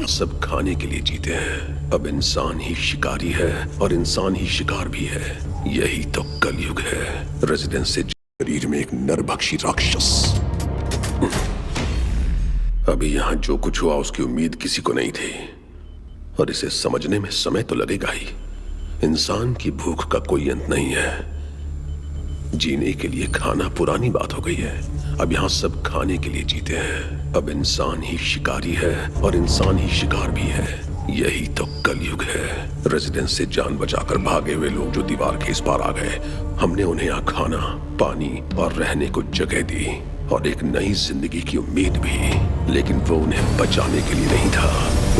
सब खाने के लिए जीते हैं। अब इंसान ही शिकारी है और इंसान ही शिकार भी है। यही तो कलयुग है। रेजिडेंस से शरीर में एक नरभक्षी राक्षस। अभी यहां जो कुछ हुआ उसकी उम्मीद किसी को नहीं थी, और इसे समझने में समय तो लगेगा ही। इंसान की भूख का कोई अंत नहीं है। जीने के लिए खाना पुरानी बात हो गई है। अब यहाँ सब खाने के लिए जीते हैं। अब इंसान ही शिकारी है और इंसान ही शिकार भी है। यही तो कलयुग है। रेजिडेंस से जान बचाकर भागे हुए लोग जो दीवार के इस पार आ गए, हमने उन्हें यहाँ खाना, पानी और रहने को जगह दी और एक नई जिंदगी की उम्मीद भी। लेकिन वो उन्हें बचाने के लिए नहीं था,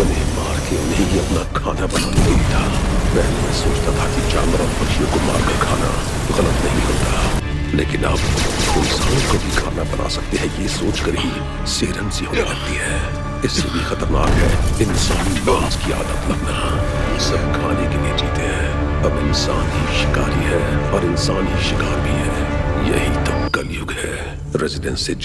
उन्हें मार के उन्हें ही अपना खाना बनाने के लिए था। पहले मैं सोचता था कि जानवर और पक्षियों को मारकर खाना गलत नहीं होता, लेकिन अब इंसान को भी खाना बना सकते हैं, ये सोचकर ही सेरन सी होने लगती है। इससे भी खतरनाक है इंसानी मांस की आदत लगना। सब खाने के लिए जीते हैं। अब इंसान ही शिकारी है और इंसान ही शिकार भी है। यही तो कलयुग है। रेजिडेंस से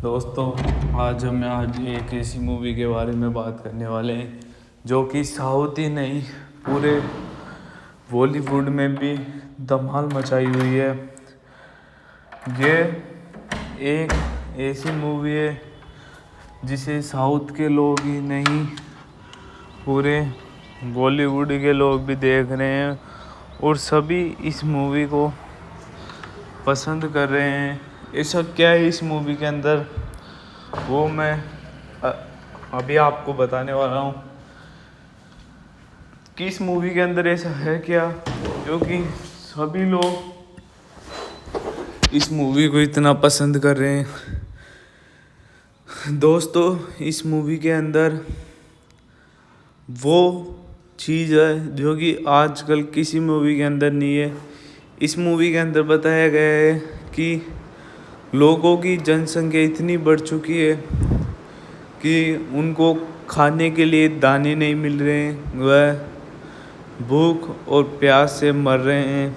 दोस्तों, आज एक ऐसी मूवी के बारे में बात करने वाले हैं जो कि साउथ ही नहीं पूरे बॉलीवुड में भी धमाल मचाई हुई है। ये एक ऐसी मूवी है जिसे साउथ के लोग ही नहीं पूरे बॉलीवुड के लोग भी देख रहे हैं और सभी इस मूवी को पसंद कर रहे हैं। ऐसा क्या है इस मूवी के अंदर, वो मैं अभी आपको बताने वाला हूँ कि इस मूवी के अंदर ऐसा है क्या क्योंकि सभी लोग इस मूवी को इतना पसंद कर रहे हैं। दोस्तों, इस मूवी के अंदर वो चीज़ है जो कि आजकल किसी मूवी के अंदर नहीं है। इस मूवी के अंदर बताया गया है कि लोगों की जनसंख्या इतनी बढ़ चुकी है कि उनको खाने के लिए दाने नहीं मिल रहे हैं, वह भूख और प्यास से मर रहे हैं।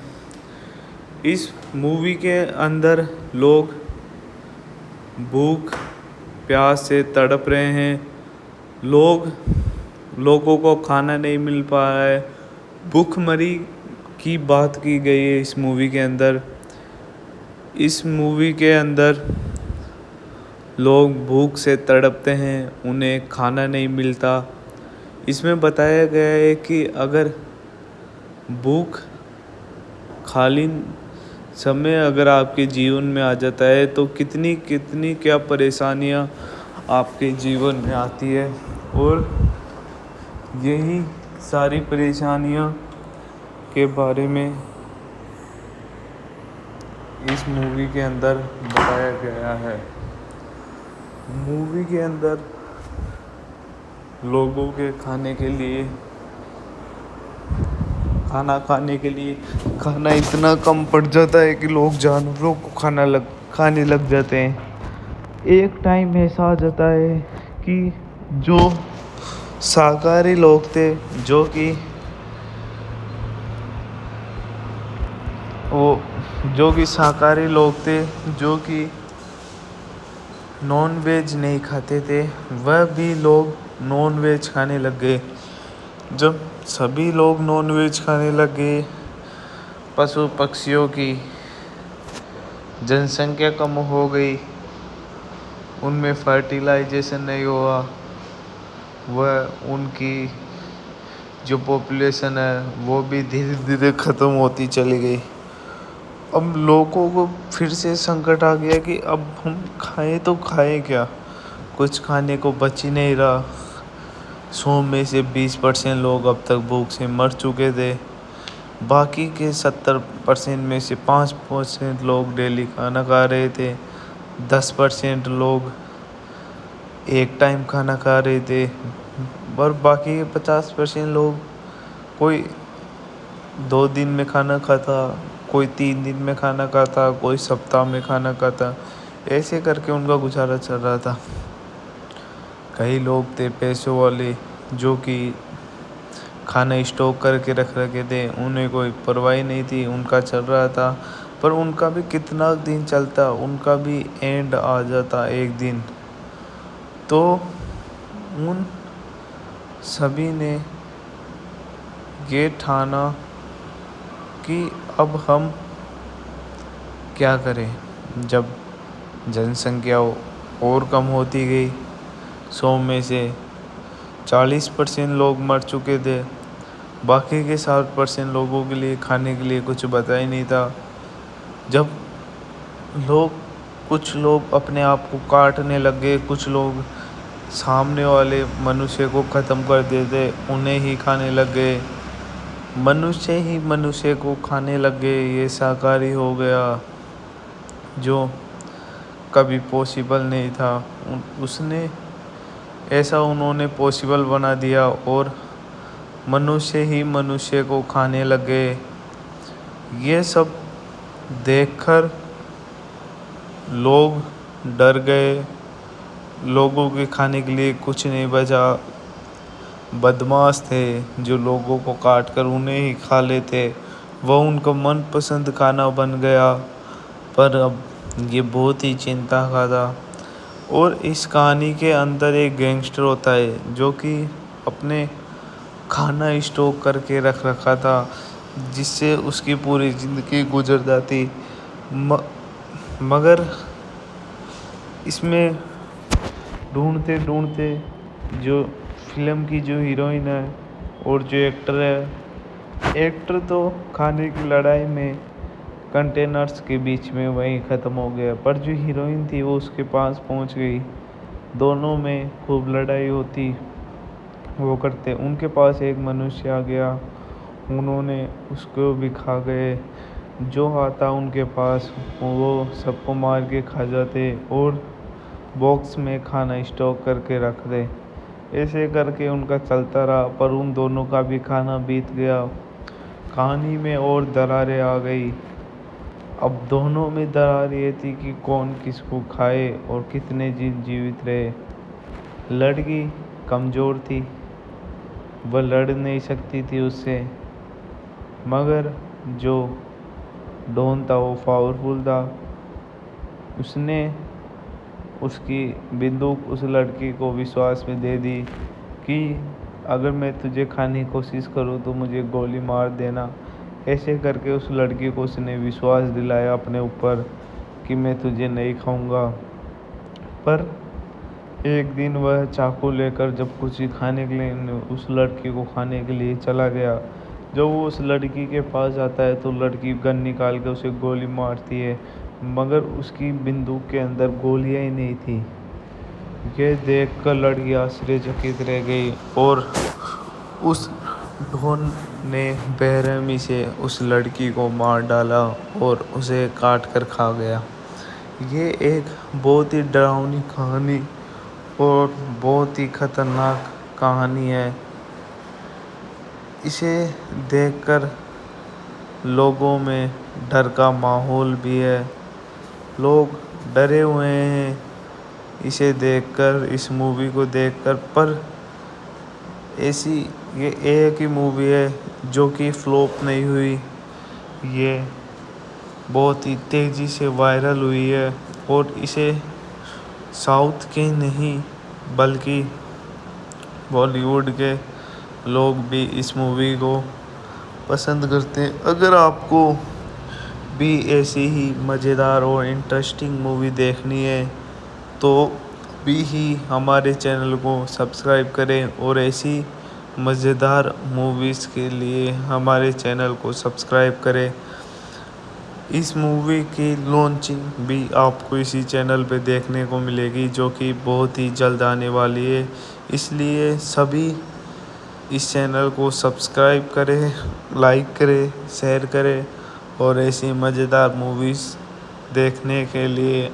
इस मूवी के अंदर लोग भूख प्यास से तड़प रहे हैं। लोगों को खाना नहीं मिल पा रहा है। भूखमरी की बात की गई है इस मूवी के अंदर। इस मूवी के अंदर लोग भूख से तड़पते हैं, उन्हें खाना नहीं मिलता। इसमें बताया गया है कि अगर भूख खाली समय अगर आपके जीवन में आ जाता है तो कितनी कितनी क्या परेशानियां आपके जीवन में आती है, और यही सारी परेशानियां के बारे में इस मूवी के अंदर बताया गया है। मूवी के अंदर लोगों के खाने के लिए खाना इतना कम पड़ जाता है कि लोग जानवरों को खाने लग जाते हैं। एक टाइम ऐसा आ जाता है कि जो शाकाहारी लोग थे, जो कि नॉन वेज नहीं खाते थे, वह भी लोग नॉन वेज खाने लग गए। जब सभी लोग नॉन वेज खाने लग गए, पशु पक्षियों की जनसंख्या कम हो गई, उनमें फर्टिलाइजेशन नहीं हुआ, वह उनकी जो पॉपुलेशन है वो भी धीरे धीरे ख़त्म होती चली गई। अब लोगों को फिर से संकट आ गया कि अब हम खाएं तो खाएं क्या, कुछ खाने को बच ही नहीं रहा। 100 में से 20% लोग अब तक भूख से मर चुके थे। बाकी के 70% में से 5% लोग डेली खाना खा रहे थे। 10% लोग एक टाइम खाना खा रहे थे, और बाकी के 50% लोग कोई 2 दिन में खाना खाता, कोई 3 दिन में खाना खाता, कोई सप्ताह में खाना खाता। ऐसे करके उनका गुजारा चल रहा था। कई लोग थे पैसों वाले जो कि खाना स्टॉक करके रख रखे थे, उन्हें कोई परवाह नहीं थी, उनका चल रहा था। पर उनका भी कितना दिन चलता, उनका भी एंड आ जाता एक दिन। तो उन सभी ने ये ठाना कि अब हम क्या करें। जब जनसंख्या और कम होती गई, 100 में से 40% लोग मर चुके थे, बाकी के 60% लोगों के लिए खाने के लिए कुछ बचा ही नहीं था। जब कुछ लोग अपने आप को काटने लग गए, कुछ लोग सामने वाले मनुष्य को ख़त्म कर देते, उन्हें ही खाने लग गए। मनुष्य ही मनुष्य को खाने लग गए, ये शाकाहारी हो गया, जो कभी पॉसिबल नहीं था। उन्होंने पॉसिबल बना दिया और मनुष्य ही मनुष्य को खाने लग गए। ये सब देखकर लोग डर गए, लोगों के खाने के लिए कुछ नहीं बचा। बदमाश थे जो लोगों को काट कर उन्हें ही खा लेते, वह उनका मनपसंद खाना बन गया। पर अब ये बहुत ही चिंता का था। और इस कहानी के अंदर एक गैंगस्टर होता है जो कि अपने खाना स्टॉक करके रख रखा था, जिससे उसकी पूरी ज़िंदगी गुजर जाती। मगर इसमें ढूंढते ढूंढते जो फिल्म की जो हीरोइन है और जो एक्टर है, एक्टर तो खाने की लड़ाई में कंटेनर्स के बीच में वहीं ख़त्म हो गया, पर जो हीरोइन थी वो उसके पास पहुंच गई। दोनों में खूब लड़ाई होती, वो करते। उनके पास एक मनुष्य आ गया, उन्होंने उसको भी खा गए। जो आता उनके पास वो सबको मार के खा जाते और बॉक्स में खाना स्टॉक करके रख दे। ऐसे करके उनका चलता रहा, पर उन दोनों का भी खाना बीत गया। कहानी में और दरारें आ गई। अब दोनों में दरार ये थी कि कौन किसको खाए और कितने दिन जीवित रहे। लड़की कमज़ोर थी, वह लड़ नहीं सकती थी उससे, मगर जो डॉन था वो पावरफुल था। उसने उसकी बंदूक उस लड़की को विश्वास में दे दी कि अगर मैं तुझे खाने की कोशिश करूँ तो मुझे गोली मार देना। ऐसे करके उस लड़की को उसने विश्वास दिलाया अपने ऊपर कि मैं तुझे नहीं खाऊंगा। पर एक दिन वह चाकू लेकर जब कुछ खाने के लिए उस लड़की को खाने के लिए चला गया, जब वो उस लड़की के पास जाता है तो लड़की गन निकाल के उसे गोली मारती है, मगर उसकी बंदूक के अंदर गोलियां ही नहीं थी। ये देखकर लड़की आश्चर्यचकित रह गई और उस ढोन ने बेरहमी से उस लड़की को मार डाला और उसे काट कर खा गया। ये एक बहुत ही डरावनी कहानी और बहुत ही खतरनाक कहानी है। इसे देखकर लोगों में डर का माहौल भी है, लोग डरे हुए हैं इसे देखकर, इस मूवी को देखकर। पर ऐसी ये एक ही मूवी है जो कि फ्लॉप नहीं हुई, ये बहुत ही तेज़ी से वायरल हुई है और इसे साउथ के नहीं बल्कि बॉलीवुड के लोग भी इस मूवी को पसंद करते हैं। अगर आपको भी ऐसी ही मज़ेदार और इंटरेस्टिंग मूवी देखनी है तो भी ही हमारे चैनल को सब्सक्राइब करें और ऐसी मज़ेदार मूवीज़ के लिए हमारे चैनल को सब्सक्राइब करें। इस मूवी की लॉन्चिंग भी आपको इसी चैनल पे देखने को मिलेगी, जो कि बहुत ही जल्द आने वाली है। इसलिए सभी इस चैनल को सब्सक्राइब करें, लाइक करें, शेयर करें और ऐसी मज़ेदार मूवीज़ देखने के लिए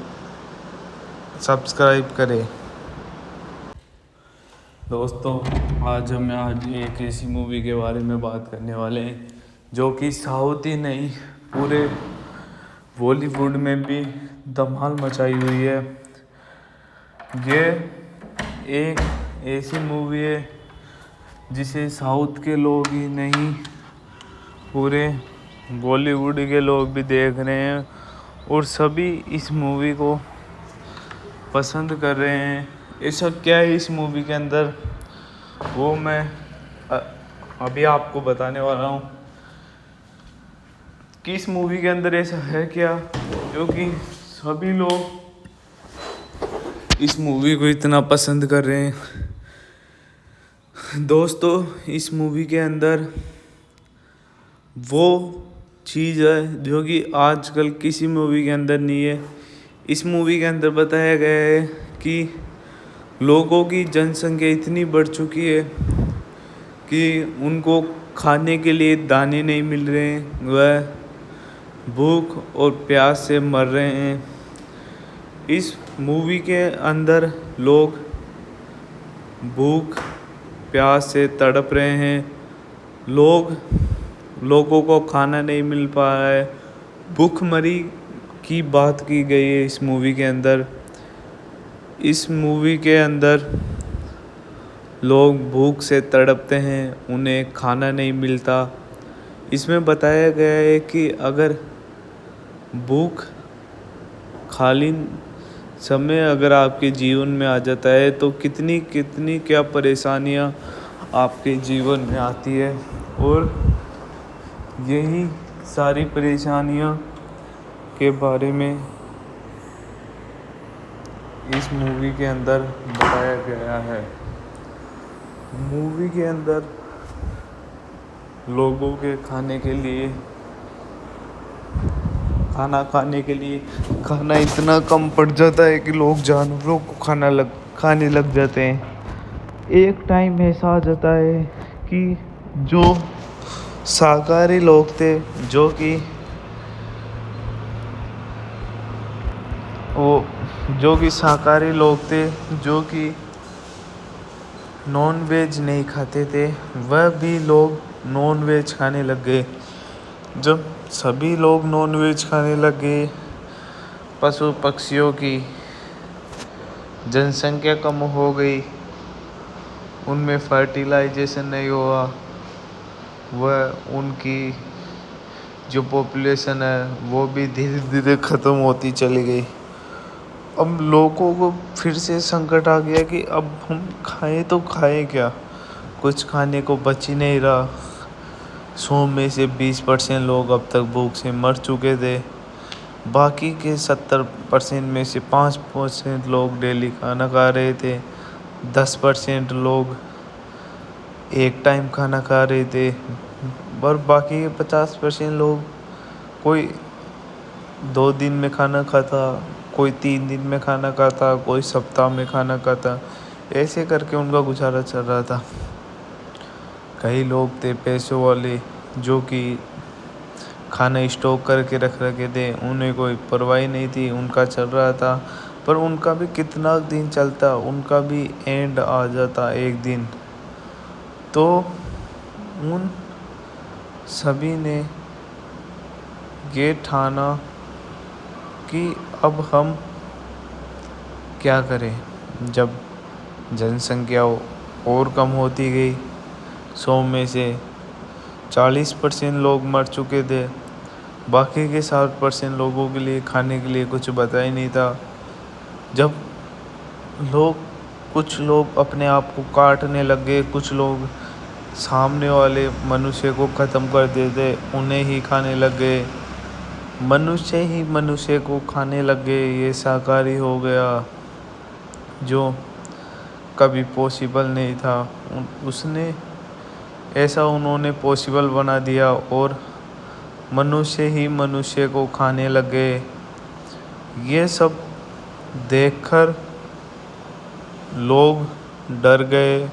सब्सक्राइब करें। दोस्तों, आज एक ऐसी मूवी के बारे में बात करने वाले हैं जो कि साउथ ही नहीं पूरे बॉलीवुड में भी धमाल मचाई हुई है। ये एक ऐसी मूवी है जिसे साउथ के लोग ही नहीं पूरे बॉलीवुड के लोग भी देख रहे हैं और सभी इस मूवी को पसंद कर रहे हैं। ऐसा क्या है इस मूवी के अंदर, वो मैं अभी आपको बताने वाला हूँ कि इस मूवी के अंदर ऐसा है क्या, क्योंकि सभी लोग इस मूवी को इतना पसंद कर रहे हैं। दोस्तों, इस मूवी के अंदर वो चीज़ है जो कि आजकल किसी मूवी के अंदर नहीं है। इस मूवी के अंदर बताया गया है कि लोगों की जनसंख्या इतनी बढ़ चुकी है कि उनको खाने के लिए दाने नहीं मिल रहे हैं, वह भूख और प्यास से मर रहे हैं। इस मूवी के अंदर लोग भूख प्यास से तड़प रहे हैं, लोगों को खाना नहीं मिल पा रहा है। भूखमरी की बात की गई है इस मूवी के अंदर। इस मूवी के अंदर लोग भूख से तड़पते हैं, उन्हें खाना नहीं मिलता। इसमें बताया गया है कि अगर भूख खाली समय अगर आपके जीवन में आ जाता है तो कितनी कितनी क्या परेशानियां आपके जीवन में आती है, और यही सारी परेशानियां के बारे में इस मूवी के अंदर बताया गया है। मूवी के अंदर लोगों के खाने के लिए खाना इतना कम पड़ जाता है कि लोग जानवरों को खाने लग जाते हैं। एक टाइम ऐसा आ जाता है कि जो शाकाहारी लोग थे, जो कि नॉन वेज नहीं खाते थे, वह भी लोग नॉन वेज खाने लग गए। जब सभी लोग नॉन वेज खाने लग गए, पशु पक्षियों की जनसंख्या कम हो गई, उनमें फर्टिलाइजेशन नहीं हुआ, वह उनकी जो पॉपुलेशन है वो भी धीरे धीरे ख़त्म होती चली गई। अब लोगों को फिर से संकट आ गया कि अब हम खाएं तो खाएं क्या, कुछ खाने को बच ही नहीं रहा। 100 में से 20% लोग अब तक भूख से मर चुके थे। बाकी के 70% में से 5% लोग डेली खाना खा रहे थे। 10% लोग एक टाइम खाना खा रहे थे, और बाकी के 50% लोग कोई 2 दिन में खाना खाता, कोई 3 दिन में खाना खाता, कोई सप्ताह में खाना खाता। ऐसे करके उनका गुजारा चल रहा था। कई लोग थे पैसों वाले जो कि खाना स्टॉक करके रख रखे थे, उन्हें कोई परवाह नहीं थी, उनका चल रहा था। पर उनका भी कितना दिन चलता, उनका भी एंड आ जाता एक दिन। तो उन सभी ने ये ठाना कि अब हम क्या करें। जब जनसंख्या और कम होती गई, 100 में से 40% लोग मर चुके थे, बाकी के 60% लोगों के लिए खाने के लिए कुछ बचा ही नहीं था। जब कुछ लोग अपने आप को काटने लग गए, कुछ लोग सामने वाले मनुष्य को ख़त्म कर देते, उन्हें ही खाने लग गए, मनुष्य ही मनुष्य को खाने लग गए। ये शाकाहारी हो गया, जो कभी पॉसिबल नहीं था। उन्होंने पॉसिबल बना दिया, और मनुष्य ही मनुष्य को खाने लग गए। ये सब देखकर लोग डर गए,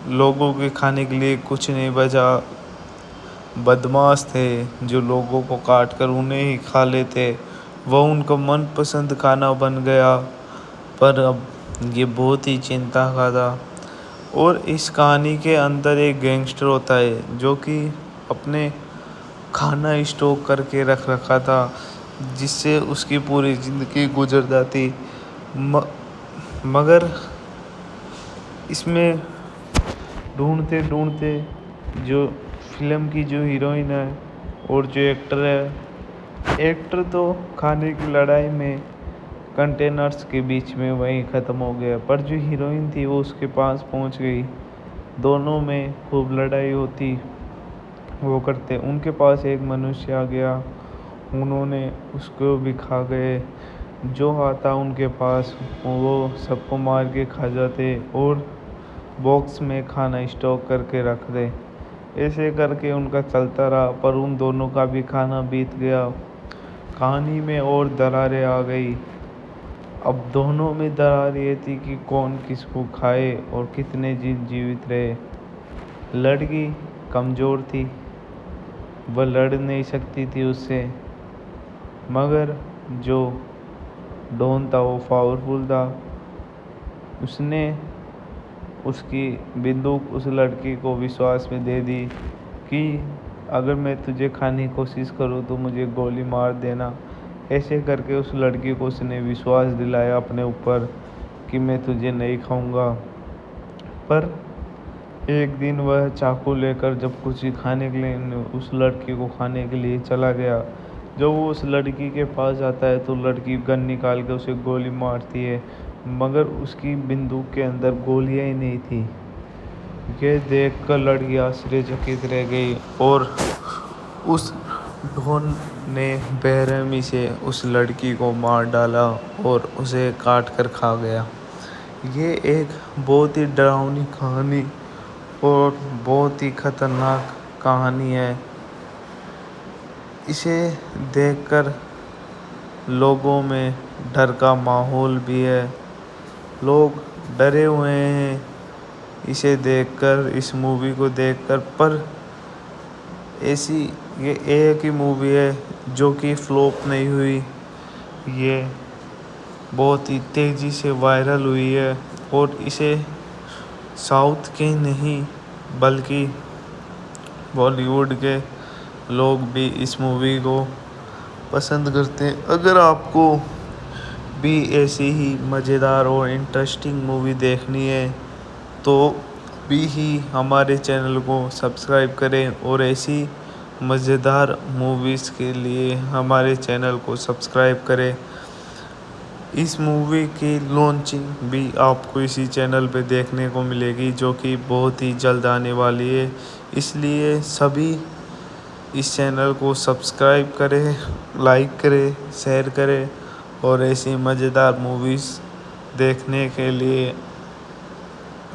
लोगों के खाने के लिए कुछ नहीं बचा। बदमाश थे जो लोगों को काट कर उन्हें ही खा लेते, वह उनका मनपसंद खाना बन गया। पर अब ये बहुत ही चिंता का था। और इस कहानी के अंदर एक गैंगस्टर होता है जो कि अपने खाना स्टॉक करके रख रखा था, जिससे उसकी पूरी ज़िंदगी गुजर जाती। मगर इसमें ढूंढते ढूंढते जो फिल्म की जो हीरोइन है और जो एक्टर है, एक्टर तो खाने की लड़ाई में कंटेनर्स के बीच में वहीं ख़त्म हो गया, पर जो हीरोइन थी वो उसके पास पहुंच गई। दोनों में खूब लड़ाई होती, वो करते, उनके पास एक मनुष्य आ गया, उन्होंने उसको भी खा गए। जो आता उनके पास वो सबको मार के खा जाते और बॉक्स में खाना स्टॉक करके रख दे। ऐसे करके उनका चलता रहा, पर उन दोनों का भी खाना बीत गया। कहानी में और दरारें आ गई। अब दोनों में दरार ये थी कि कौन किसको खाए और कितने दिन जीवित रहे। लड़की कमज़ोर थी, वह लड़ नहीं सकती थी उससे, मगर जो डॉन था वो पावरफुल था। उसने उसकी बंदूक उस लड़की को विश्वास में दे दी कि अगर मैं तुझे खाने की कोशिश करूँ तो मुझे गोली मार देना। ऐसे करके उस लड़की को उसने विश्वास दिलाया अपने ऊपर कि मैं तुझे नहीं खाऊंगा। पर एक दिन वह चाकू लेकर जब कुछ खाने के लिए उस लड़की को खाने के लिए चला गया, जब वो उस लड़की के पास जाता है तो लड़की गन निकाल के उसे गोली मारती है, मगर उसकी बंदूक के अंदर गोलियां ही नहीं थी। ये देखकर लड़की आश्चर्यचकित रह गई और उस ढोन ने बेरहमी से उस लड़की को मार डाला और उसे काट कर खा गया। ये एक बहुत ही डरावनी कहानी और बहुत ही खतरनाक कहानी है। इसे देखकर लोगों में डर का माहौल भी है। लोग डरे हुए हैं इसे देखकर, इस मूवी को देखकर। पर ऐसी ये एक ही मूवी है जो कि फ्लॉप नहीं हुई। ये बहुत ही तेज़ी से वायरल हुई है और इसे साउथ के नहीं बल्कि बॉलीवुड के लोग भी इस मूवी को पसंद करते हैं। अगर आपको भी ऐसी ही मज़ेदार और इंटरेस्टिंग मूवी देखनी है तो भी ही हमारे चैनल को सब्सक्राइब करें और ऐसी मज़ेदार मूवीज़ के लिए हमारे चैनल को सब्सक्राइब करें। इस मूवी की लॉन्चिंग भी आपको इसी चैनल पे देखने को मिलेगी, जो कि बहुत ही जल्द आने वाली है। इसलिए सभी इस चैनल को सब्सक्राइब करें, लाइक करें, शेयर करें और ऐसी मज़ेदार मूवीज़ देखने के लिए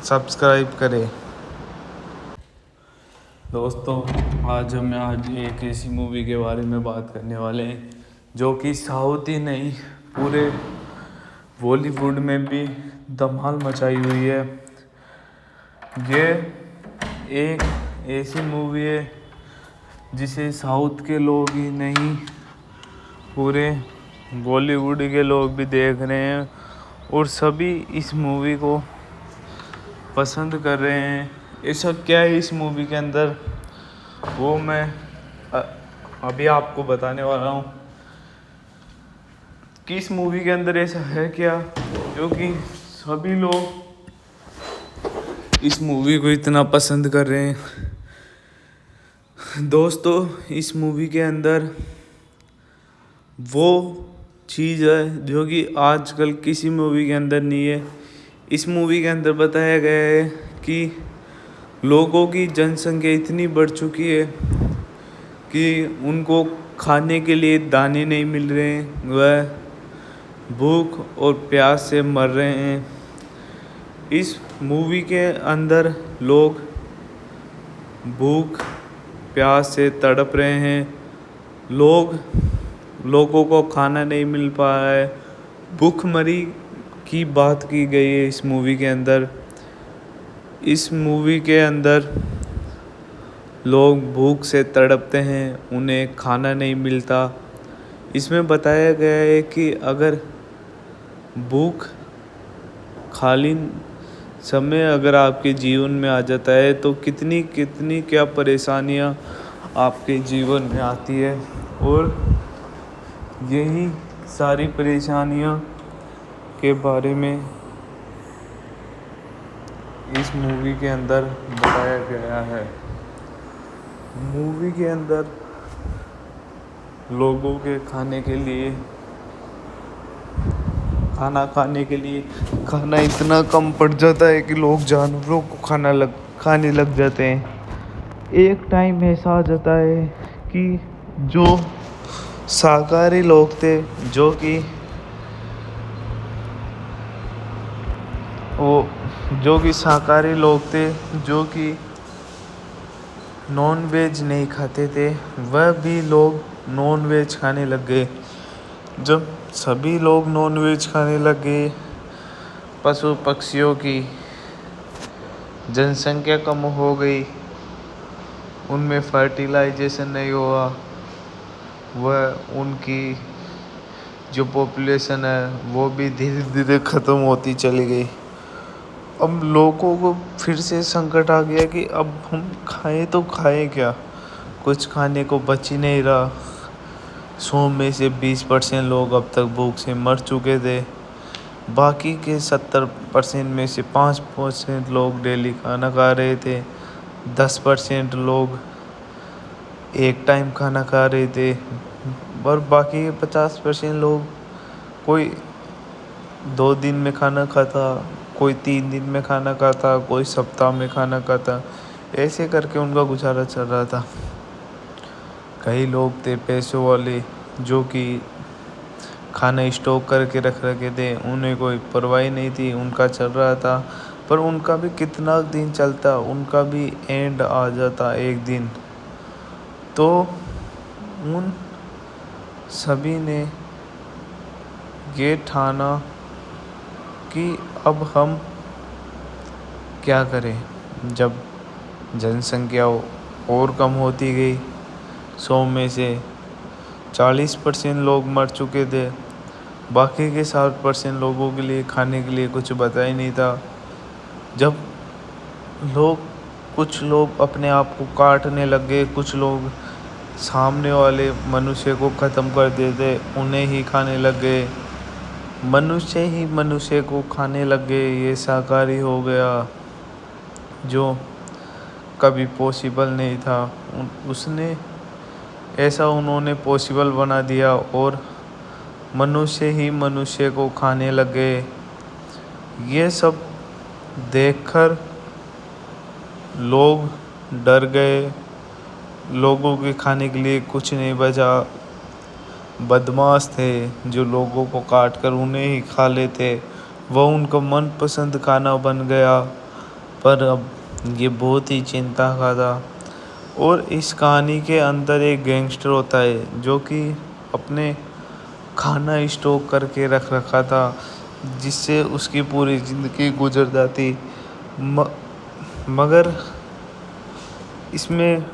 सब्सक्राइब करें। दोस्तों, आज एक ऐसी मूवी के बारे में बात करने वाले हैं जो कि साउथ ही नहीं पूरे बॉलीवुड में भी धमाल मचाई हुई है। ये एक ऐसी मूवी है जिसे साउथ के लोग ही नहीं पूरे बॉलीवुड के लोग भी देख रहे हैं और सभी इस मूवी को पसंद कर रहे हैं। ऐसा क्या है इस मूवी के अंदर, वो मैं अभी आपको बताने वाला हूँ कि इस मूवी के अंदर ऐसा है क्या क्योंकि सभी लोग इस मूवी को इतना पसंद कर रहे हैं। दोस्तों, इस मूवी के अंदर वो चीज़ है जो कि आजकल किसी मूवी के अंदर नहीं है। इस मूवी के अंदर बताया गया है कि लोगों की जनसंख्या इतनी बढ़ चुकी है कि उनको खाने के लिए दाने नहीं मिल रहे हैं, वह भूख और प्यास से मर रहे हैं। इस मूवी के अंदर लोग भूख प्यास से तड़प रहे हैं। लोगों को खाना नहीं मिल पा रहा है। भूखमरी की बात की गई है इस मूवी के अंदर। इस मूवी के अंदर लोग भूख से तड़पते हैं, उन्हें खाना नहीं मिलता। इसमें बताया गया है कि अगर भूख खाली समय अगर आपके जीवन में आ जाता है तो कितनी कितनी क्या परेशानियां आपके जीवन में आती है, और यही सारी परेशानियां के बारे में इस मूवी के अंदर बताया गया है। मूवी के अंदर लोगों के खाने के लिए खाना इतना कम पड़ जाता है कि लोग जानवरों को खाने लग जाते हैं। एक टाइम ऐसा आ जाता है कि जो शाकाहारी लोग थे, जो कि नॉन वेज नहीं खाते थे, वह भी लोग नॉन वेज खाने लग गए। जब सभी लोग नॉन वेज खाने लग गए, पशु पक्षियों की जनसंख्या कम हो गई, उनमें फर्टिलाइजेशन नहीं हुआ, वह उनकी जो पॉपुलेशन है वो भी धीरे धीरे ख़त्म होती चली गई। अब लोगों को फिर से संकट आ गया कि अब हम खाएं तो खाएं क्या, कुछ खाने को बच ही नहीं रहा। 100 में से 20% लोग अब तक भूख से मर चुके थे। बाकी के 70% में से 5% लोग डेली खाना खा रहे थे। 10% लोग एक टाइम खाना खा रहे थे। और बाकी के 50% लोग, कोई 2 दिन में खाना खाता, कोई 3 दिन में खाना खाता, कोई सप्ताह में खाना खाता, ऐसे करके उनका गुजारा चल रहा था। कई लोग थे पैसों वाले जो कि खाना स्टॉक करके रख रखे थे, उन्हें कोई परवाह नहीं थी, उनका चल रहा था। पर उनका भी कितना दिन चलता, उनका भी एंड आ जाता एक दिन। तो उन सभी ने ये ठाना कि अब हम क्या करें। जब जनसंख्या और कम होती गई, 100 में से 40% लोग मर चुके थे, बाकी के 60% लोगों के लिए खाने के लिए कुछ बचा ही नहीं था। जब कुछ लोग अपने आप को काटने लग गए, कुछ लोग सामने वाले मनुष्य को ख़त्म कर देते, उन्हें ही खाने लग गए, मनुष्य ही मनुष्य को खाने लग गए। ये शाकाहारी हो गया, जो कभी पॉसिबल नहीं था, उन्होंने पॉसिबल बना दिया और मनुष्य ही मनुष्य को खाने लग गए। ये सब देखकर लोग डर गए, लोगों के खाने के लिए कुछ नहीं बचा। बदमाश थे जो लोगों को काट कर उन्हें ही खा लेते, वह उनका मनपसंद खाना बन गया। पर अब ये बहुत ही चिंता का था। और इस कहानी के अंदर एक गैंगस्टर होता है जो कि अपने खाना स्टॉक करके रख रखा था, जिससे उसकी पूरी ज़िंदगी गुजर जाती। मगर इसमें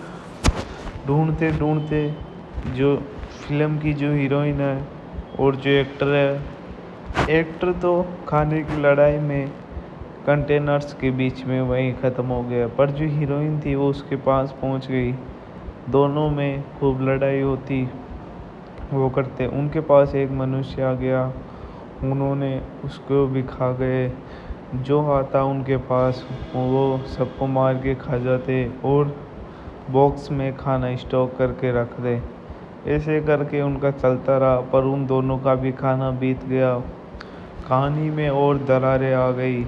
ढूंढते ढूंढते जो फिल्म की जो हीरोइन है और जो एक्टर है, एक्टर तो खाने की लड़ाई में कंटेनर्स के बीच में वहीं ख़त्म हो गया, पर जो हीरोइन थी वो उसके पास पहुंच गई। दोनों में खूब लड़ाई होती, वो करते, उनके पास एक मनुष्य आ गया, उन्होंने उसको भी खा गए। जो आता उनके पास वो सबको मार के खा जाते और बॉक्स में खाना स्टॉक करके रख दे। ऐसे करके उनका चलता रहा, पर उन दोनों का भी खाना बीत गया। कहानी में और दरारें आ गई।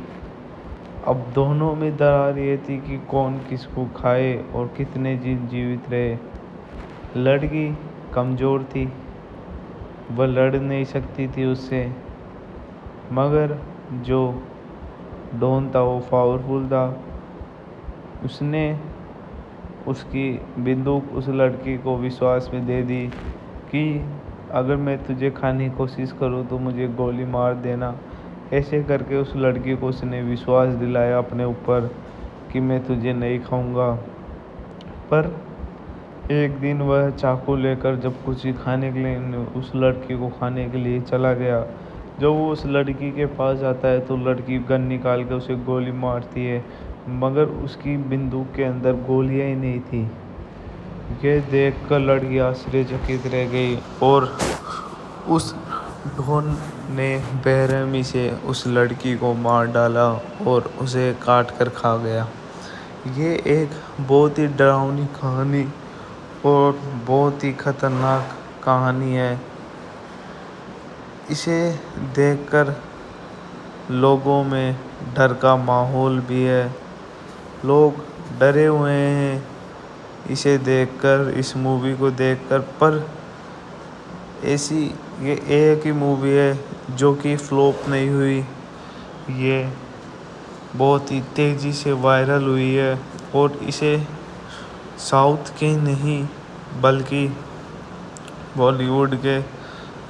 अब दोनों में दरार ये थी कि कौन किसको खाए और कितने दिन जीवित रहे। लड़की कमज़ोर थी, वह लड़ नहीं सकती थी उससे, मगर जो डॉन था वो पावरफुल था। उसने उसकी बंदूक उस लड़की को विश्वास में दे दी कि अगर मैं तुझे खाने की कोशिश करूँ तो मुझे गोली मार देना। ऐसे करके उस लड़की को उसने विश्वास दिलाया अपने ऊपर कि मैं तुझे नहीं खाऊंगा। पर एक दिन वह चाकू लेकर जब कुछ खाने के लिए उस लड़की को खाने के लिए चला गया, जब वो उस लड़की के पास जाता है तो लड़की गन निकाल के उसे गोली मारती है, मगर उसकी बंदूक के अंदर गोलियां ही नहीं थी। ये देखकर लड़की आश्चर्यचकित रह गई और उस ढोन ने बेरहमी से उस लड़की को मार डाला और उसे काट कर खा गया। ये एक बहुत ही डरावनी कहानी और बहुत ही खतरनाक कहानी है। इसे देखकर लोगों में डर का माहौल भी है, लोग डरे हुए हैं इसे देखकर, इस मूवी को देखकर। पर ऐसी ये एक ही मूवी है जो कि फ्लॉप नहीं हुई, ये बहुत ही तेज़ी से वायरल हुई है और इसे साउथ के नहीं बल्कि बॉलीवुड के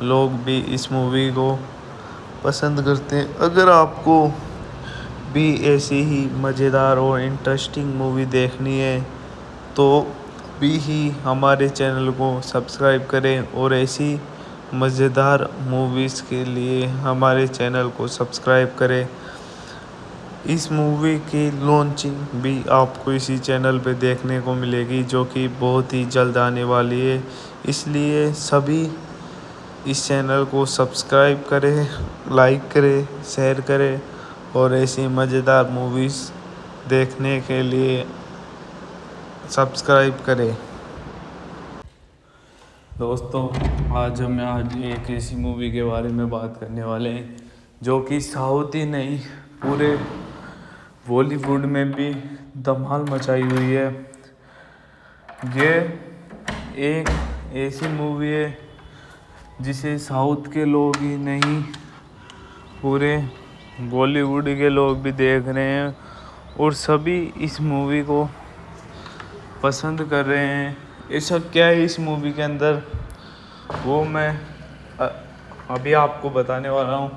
लोग भी इस मूवी को पसंद करते हैं। अगर आपको भी ऐसी ही मज़ेदार और इंटरेस्टिंग मूवी देखनी है तो भी ही हमारे चैनल को सब्सक्राइब करें और ऐसी मज़ेदार मूवीज़ के लिए हमारे चैनल को सब्सक्राइब करें। इस मूवी की लॉन्चिंग भी आपको इसी चैनल पे देखने को मिलेगी, जो कि बहुत ही जल्द आने वाली है। इसलिए सभी इस चैनल को सब्सक्राइब करें, लाइक करें, शेयर करें और ऐसी मज़ेदार मूवीज़ देखने के लिए सब्सक्राइब करें। दोस्तों, आज एक ऐसी मूवी के बारे में बात करने वाले हैं जो कि साउथ ही नहीं, पूरे बॉलीवुड में भी धमाल मचाई हुई है। ये एक ऐसी मूवी है जिसे साउथ के लोग ही नहीं, पूरे बॉलीवुड के लोग भी देख रहे हैं और सभी इस मूवी को पसंद कर रहे हैं। ऐसा क्या है इस मूवी के अंदर, वो मैं अभी आपको बताने वाला हूँ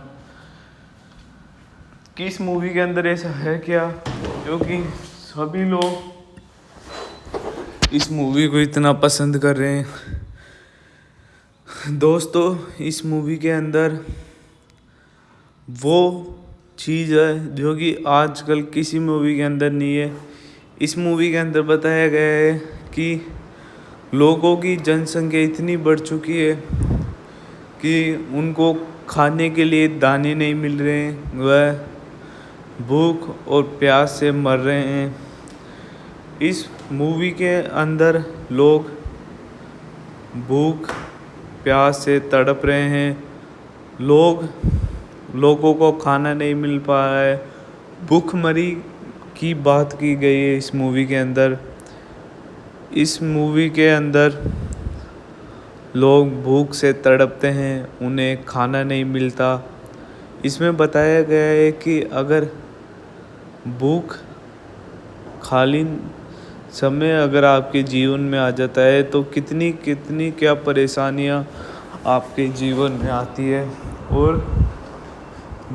कि इस मूवी के अंदर ऐसा है क्या, क्योंकि सभी लोग इस मूवी को इतना पसंद कर रहे हैं। दोस्तों, इस मूवी के अंदर वो चीज़ है जो कि आजकल किसी मूवी के अंदर नहीं है। इस मूवी के अंदर बताया गया है कि लोगों की जनसंख्या इतनी बढ़ चुकी है कि उनको खाने के लिए दाने नहीं मिल रहे हैं, वह भूख और प्यास से मर रहे हैं। इस मूवी के अंदर लोग भूख प्यास से तड़प रहे हैं। लोगों को खाना नहीं मिल पा रहा है। भूखमरी की बात की गई है इस मूवी के अंदर। इस मूवी के अंदर लोग भूख से तड़पते हैं, उन्हें खाना नहीं मिलता। इसमें बताया गया है कि अगर भूख खाली समय अगर आपके जीवन में आ जाता है तो कितनी कितनी क्या परेशानियां आपके जीवन में आती है, और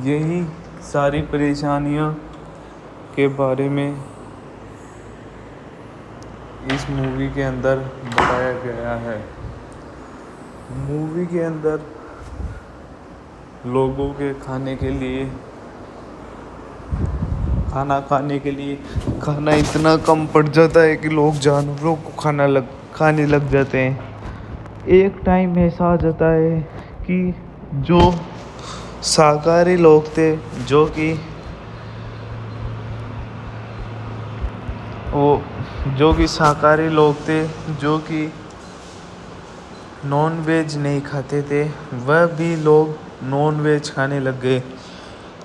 यही सारी परेशानियां के बारे में इस मूवी के अंदर बताया गया है। मूवी के अंदर लोगों के खाने के लिए खाना इतना कम पड़ जाता है कि लोग जानवरों को खाने लग जाते हैं। एक टाइम ऐसा आ जाता है कि जो शाकाहारी लोग थे, जो कि नॉन वेज नहीं खाते थे, वह भी लोग नॉन वेज खाने लग गए।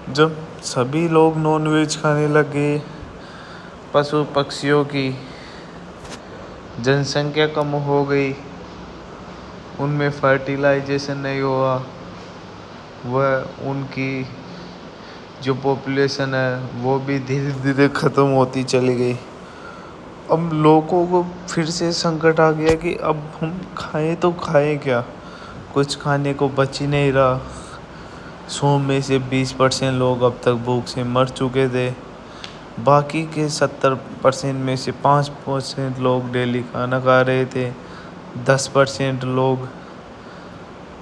जब सभी लोग नॉन वेज खाने लग गए, पशु पक्षियों की जनसंख्या कम हो गई, उनमें फर्टिलाइजेशन नहीं हुआ, वह उनकी जो पॉपुलेशन है वो भी धीरे धीरे ख़त्म होती चली गई। अब लोगों को फिर से संकट आ गया कि अब हम खाएं तो खाएं क्या, कुछ खाने को बच ही नहीं रहा। 100 में से 20% लोग अब तक भूख से मर चुके थे। बाकी के 70% में से 5% लोग डेली खाना खा रहे थे। 10% लोग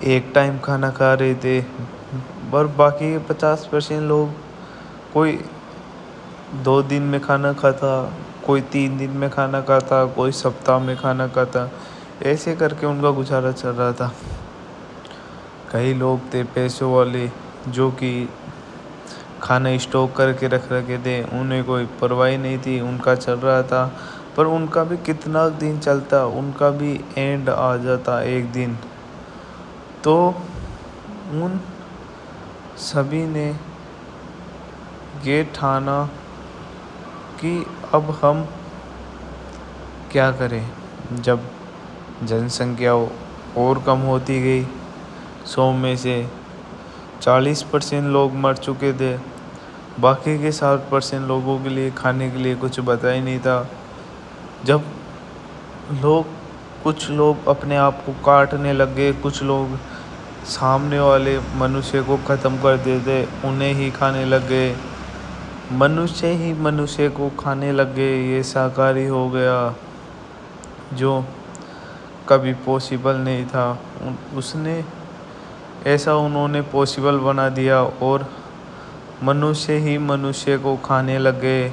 एक टाइम खाना खा रहे थे, और बाकी के 50% लोग कोई 2 दिन में खाना खाता, कोई 3 दिन में खाना खाता, कोई सप्ताह में खाना खाता। ऐसे करके उनका गुजारा चल रहा था। कई लोग थे पैसों वाले जो कि खाना स्टॉक करके रख रखे थे, उन्हें कोई परवाह नहीं थी, उनका चल रहा था। पर उनका भी कितना दिन चलता, उनका भी एंड आ जाता एक दिन। तो उन सभी ने ये ठाना कि अब हम क्या करें। जब जनसंख्या और कम होती गई, 100 में से 40% लोग मर चुके थे, बाकी के 60% लोगों के लिए खाने के लिए कुछ बचा ही नहीं था। जब कुछ लोग अपने आप को काटने लग गए, कुछ लोग सामने वाले मनुष्य को ख़त्म कर देते, उन्हें ही खाने लग गए। मनुष्य ही मनुष्य को खाने लग गए। ये शाकाहारी हो गया, जो कभी पॉसिबल नहीं था। उन्होंने पॉसिबल बना दिया और मनुष्य ही मनुष्य को खाने लग गए।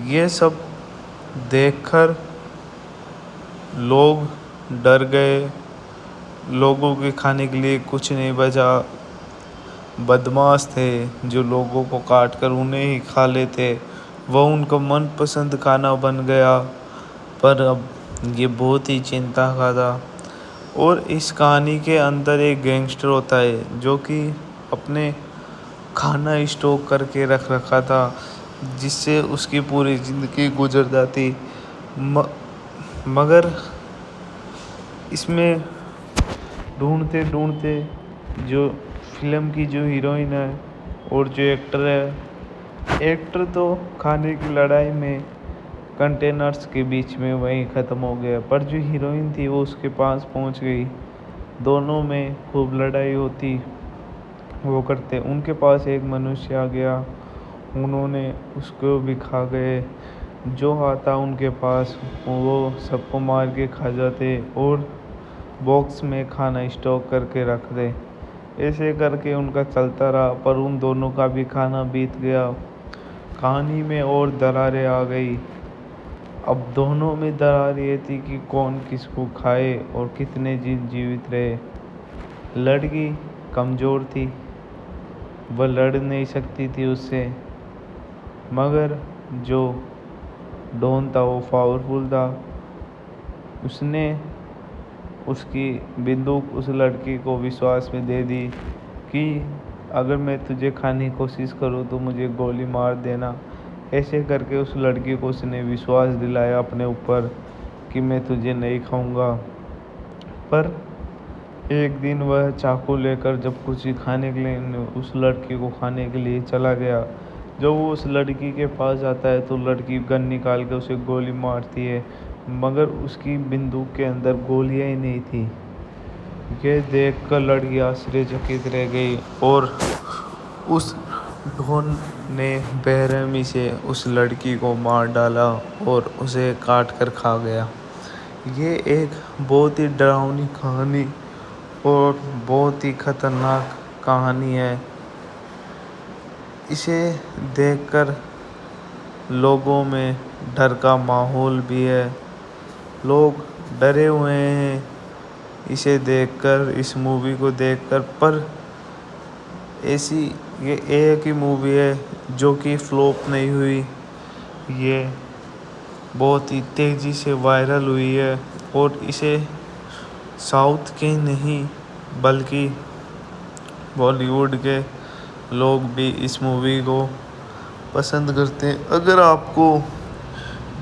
ये सब देखकर लोग डर गए। लोगों के खाने के लिए कुछ नहीं बचा। बदमाश थे जो लोगों को काट कर उन्हें ही खा लेते, वह उनका मनपसंद खाना बन गया। पर अब ये बहुत ही चिंता का था। और इस कहानी के अंदर एक गैंगस्टर होता है जो कि अपने खाना स्टॉक करके रख रखा था, जिससे उसकी पूरी ज़िंदगी गुजर जाती। मगर इसमें ढूंढते ढूंढते जो फिल्म की जो हीरोइन है और जो एक्टर है, एक्टर तो खाने की लड़ाई में कंटेनर्स के बीच में वहीं ख़त्म हो गया, पर जो हीरोइन थी वो उसके पास पहुंच गई। दोनों में खूब लड़ाई होती, वो करते। उनके पास एक मनुष्य आ गया, उन्होंने उसको भी खा गए। जो आता उनके पास वो सबको मार के खा जाते और बॉक्स में खाना स्टॉक करके रख दे। ऐसे करके उनका चलता रहा, पर उन दोनों का भी खाना बीत गया। कहानी में और दरारें आ गई। अब दोनों में दरार ये थी कि कौन किसको खाए और कितने दिन जीवित रहे। लड़की कमज़ोर थी, वह लड़ नहीं सकती थी उससे, मगर जो डॉन था वो पावरफुल था। उसने उसकी बंदूक उस लड़की को विश्वास में दे दी कि अगर मैं तुझे खाने की कोशिश करूँ तो मुझे गोली मार देना। ऐसे करके उस लड़की को उसने विश्वास दिलाया अपने ऊपर कि मैं तुझे नहीं खाऊंगा। पर एक दिन वह चाकू लेकर जब कुछ खाने के लिए उस लड़की को खाने के लिए चला गया, जब वो उस लड़की के पास जाता है तो लड़की गन निकाल के उसे गोली मारती है, मगर उसकी बंदूक के अंदर गोलियां ही नहीं थी। ये देखकर लड़की आश्चर्यचकित रह गई और उस ढोन ने बेरहमी से उस लड़की को मार डाला और उसे काट कर खा गया। ये एक बहुत ही डरावनी कहानी और बहुत ही खतरनाक कहानी है। इसे देखकर लोगों में डर का माहौल भी है। लोग डरे हुए हैं इसे देखकर, इस मूवी को देखकर। पर ऐसी ये एक ही मूवी है जो कि फ्लॉप नहीं हुई। ये बहुत ही तेज़ी से वायरल हुई है और इसे साउथ के नहीं बल्कि बॉलीवुड के लोग भी इस मूवी को पसंद करते हैं। अगर आपको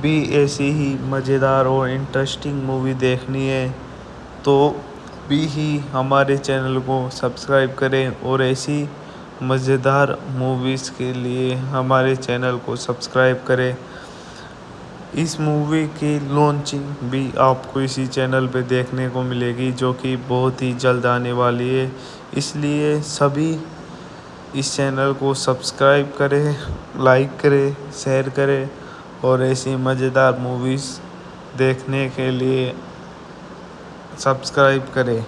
भी ऐसी ही मज़ेदार और इंटरेस्टिंग मूवी देखनी है तो भी ही हमारे चैनल को सब्सक्राइब करें और ऐसी मज़ेदार मूवीज़ के लिए हमारे चैनल को सब्सक्राइब करें। इस मूवी की लॉन्चिंग भी आपको इसी चैनल पे देखने को मिलेगी, जो कि बहुत ही जल्द आने वाली है। इसलिए सभी इस चैनल को सब्सक्राइब करें, लाइक करें, शेयर करें और ऐसी मज़ेदार मूवीज़ देखने के लिए सब्सक्राइब करें।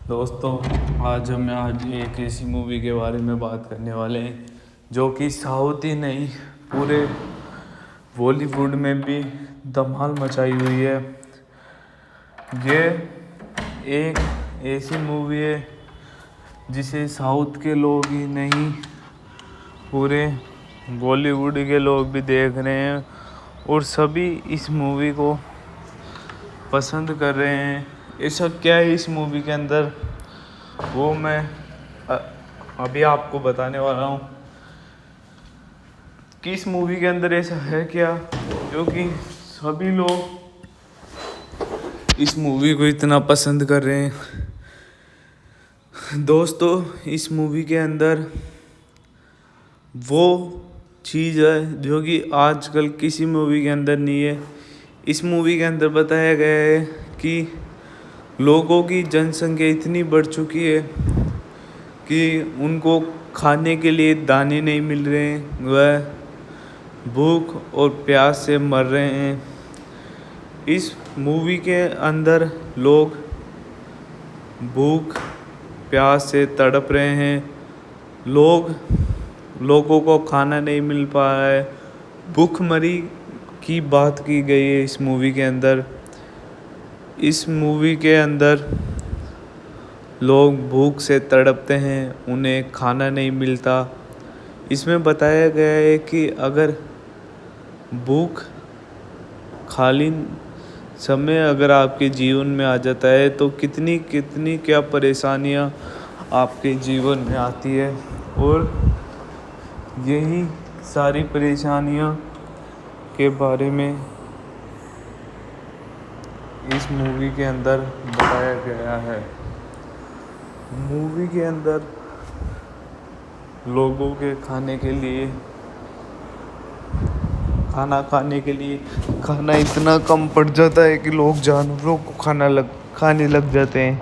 दोस्तों, आज एक ऐसी मूवी के बारे में बात करने वाले हैं जो कि साउथ ही नहीं पूरे बॉलीवुड में भी धमाल मचाई हुई है। ये एक ऐसी मूवी है जिसे साउथ के लोग ही नहीं पूरे बॉलीवुड के लोग भी देख रहे हैं और सभी इस मूवी को पसंद कर रहे हैं। ऐसा क्या है इस मूवी के अंदर, वो मैं अभी आपको बताने वाला हूँ कि इस मूवी के अंदर ऐसा है क्या जो कि सभी लोग इस मूवी को इतना पसंद कर रहे हैं। दोस्तों, इस मूवी के अंदर वो चीज़ है जो कि आजकल किसी मूवी के अंदर नहीं है। इस मूवी के अंदर बताया गया है कि लोगों की जनसंख्या इतनी बढ़ चुकी है कि उनको खाने के लिए दाने नहीं मिल रहे हैं, वह भूख और प्यास से मर रहे हैं। इस मूवी के अंदर लोग भूख प्यास से तड़प रहे हैं। लोगों को खाना नहीं मिल पा रहा है। भूखमरी की बात की गई है इस मूवी के अंदर। इस मूवी के अंदर लोग भूख से तड़पते हैं, उन्हें खाना नहीं मिलता। इसमें बताया गया है कि अगर भूख खाली समय अगर आपके जीवन में आ जाता है तो कितनी कितनी क्या परेशानियां आपके जीवन में आती है, और यही सारी परेशानियां के बारे में इस मूवी के अंदर बताया गया है। मूवी के अंदर लोगों के खाना खाने के लिए खाना इतना कम पड़ जाता है कि लोग जानवरों को खाने लग जाते हैं।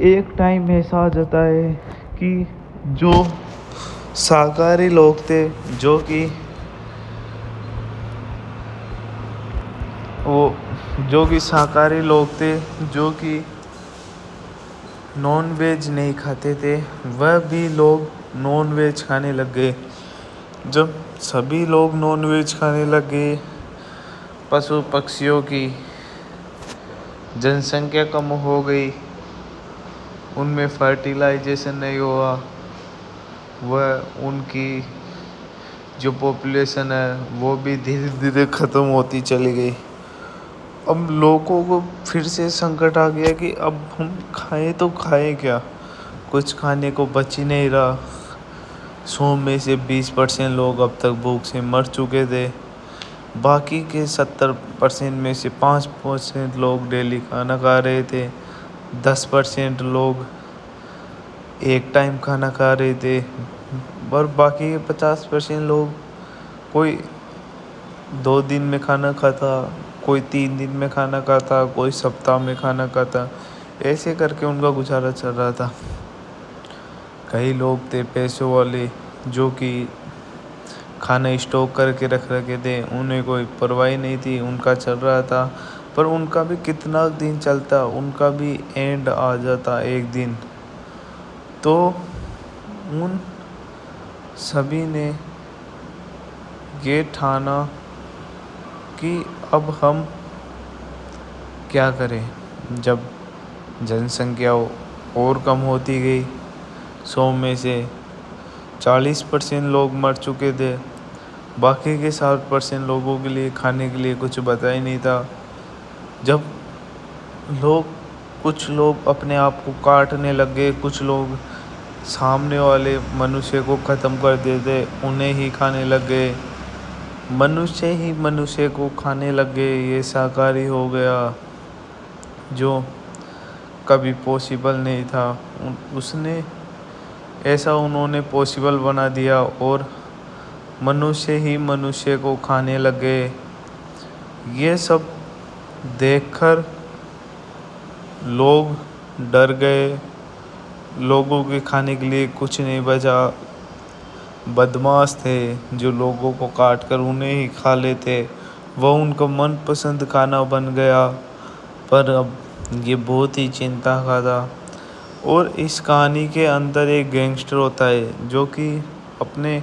एक टाइम ऐसा आ जाता है कि जो शाकाहारी लोग थे, जो कि नॉन वेज नहीं खाते थे, वह भी लोग नॉन वेज खाने लग गए। जब सभी लोग नॉन वेज खाने लग गए, पशु पक्षियों की जनसंख्या कम हो गई, उनमें फर्टिलाइजेशन नहीं हुआ, वह उनकी जो पॉपुलेशन है वो भी धीरे धीरे ख़त्म होती चली गई। अब लोगों को फिर से संकट आ गया कि अब हम खाएं तो खाएं क्या, कुछ खाने को बच ही नहीं रहा। 100 में से 20% लोग अब तक भूख से मर चुके थे। बाकी के 70% में से 5% लोग डेली खाना खा रहे थे। 10% लोग एक टाइम खाना खा रहे थे, और बाकी के 50% लोग कोई 2 दिन में खाना खाता, कोई 3 दिन में खाना खाता, कोई सप्ताह में खाना खाता। ऐसे करके उनका गुजारा चल रहा था। कई लोग थे पैसों वाले जो कि खाना स्टॉक करके रख रखे थे, उन्हें कोई परवाह नहीं थी, उनका चल रहा था। पर उनका भी कितना दिन चलता, उनका भी एंड आ जाता एक दिन। तो उन सभी ने ये ठाना कि अब हम क्या करें। जब जनसंख्या और कम होती गई, 100 में से 40% लोग मर चुके थे, बाकी के 60% लोगों के लिए खाने के लिए कुछ बचा ही नहीं था। जब कुछ लोग अपने आप को काटने लग गए, कुछ लोग सामने वाले मनुष्य को ख़त्म कर देते, उन्हें ही खाने लग गए, मनुष्य ही मनुष्य को खाने लग गए। ये शाकाहारी हो गया, जो कभी पॉसिबल नहीं था, उन्होंने पॉसिबल बना दिया, और मनुष्य ही मनुष्य को खाने लग गए। ये सब देखकर लोग डर गए, लोगों के खाने के लिए कुछ नहीं बचा। बदमाश थे जो लोगों को काट कर उन्हें ही खा लेते, वह उनका मनपसंद खाना बन गया। पर अब ये बहुत ही चिंता का था। और इस कहानी के अंदर एक गैंगस्टर होता है जो कि अपने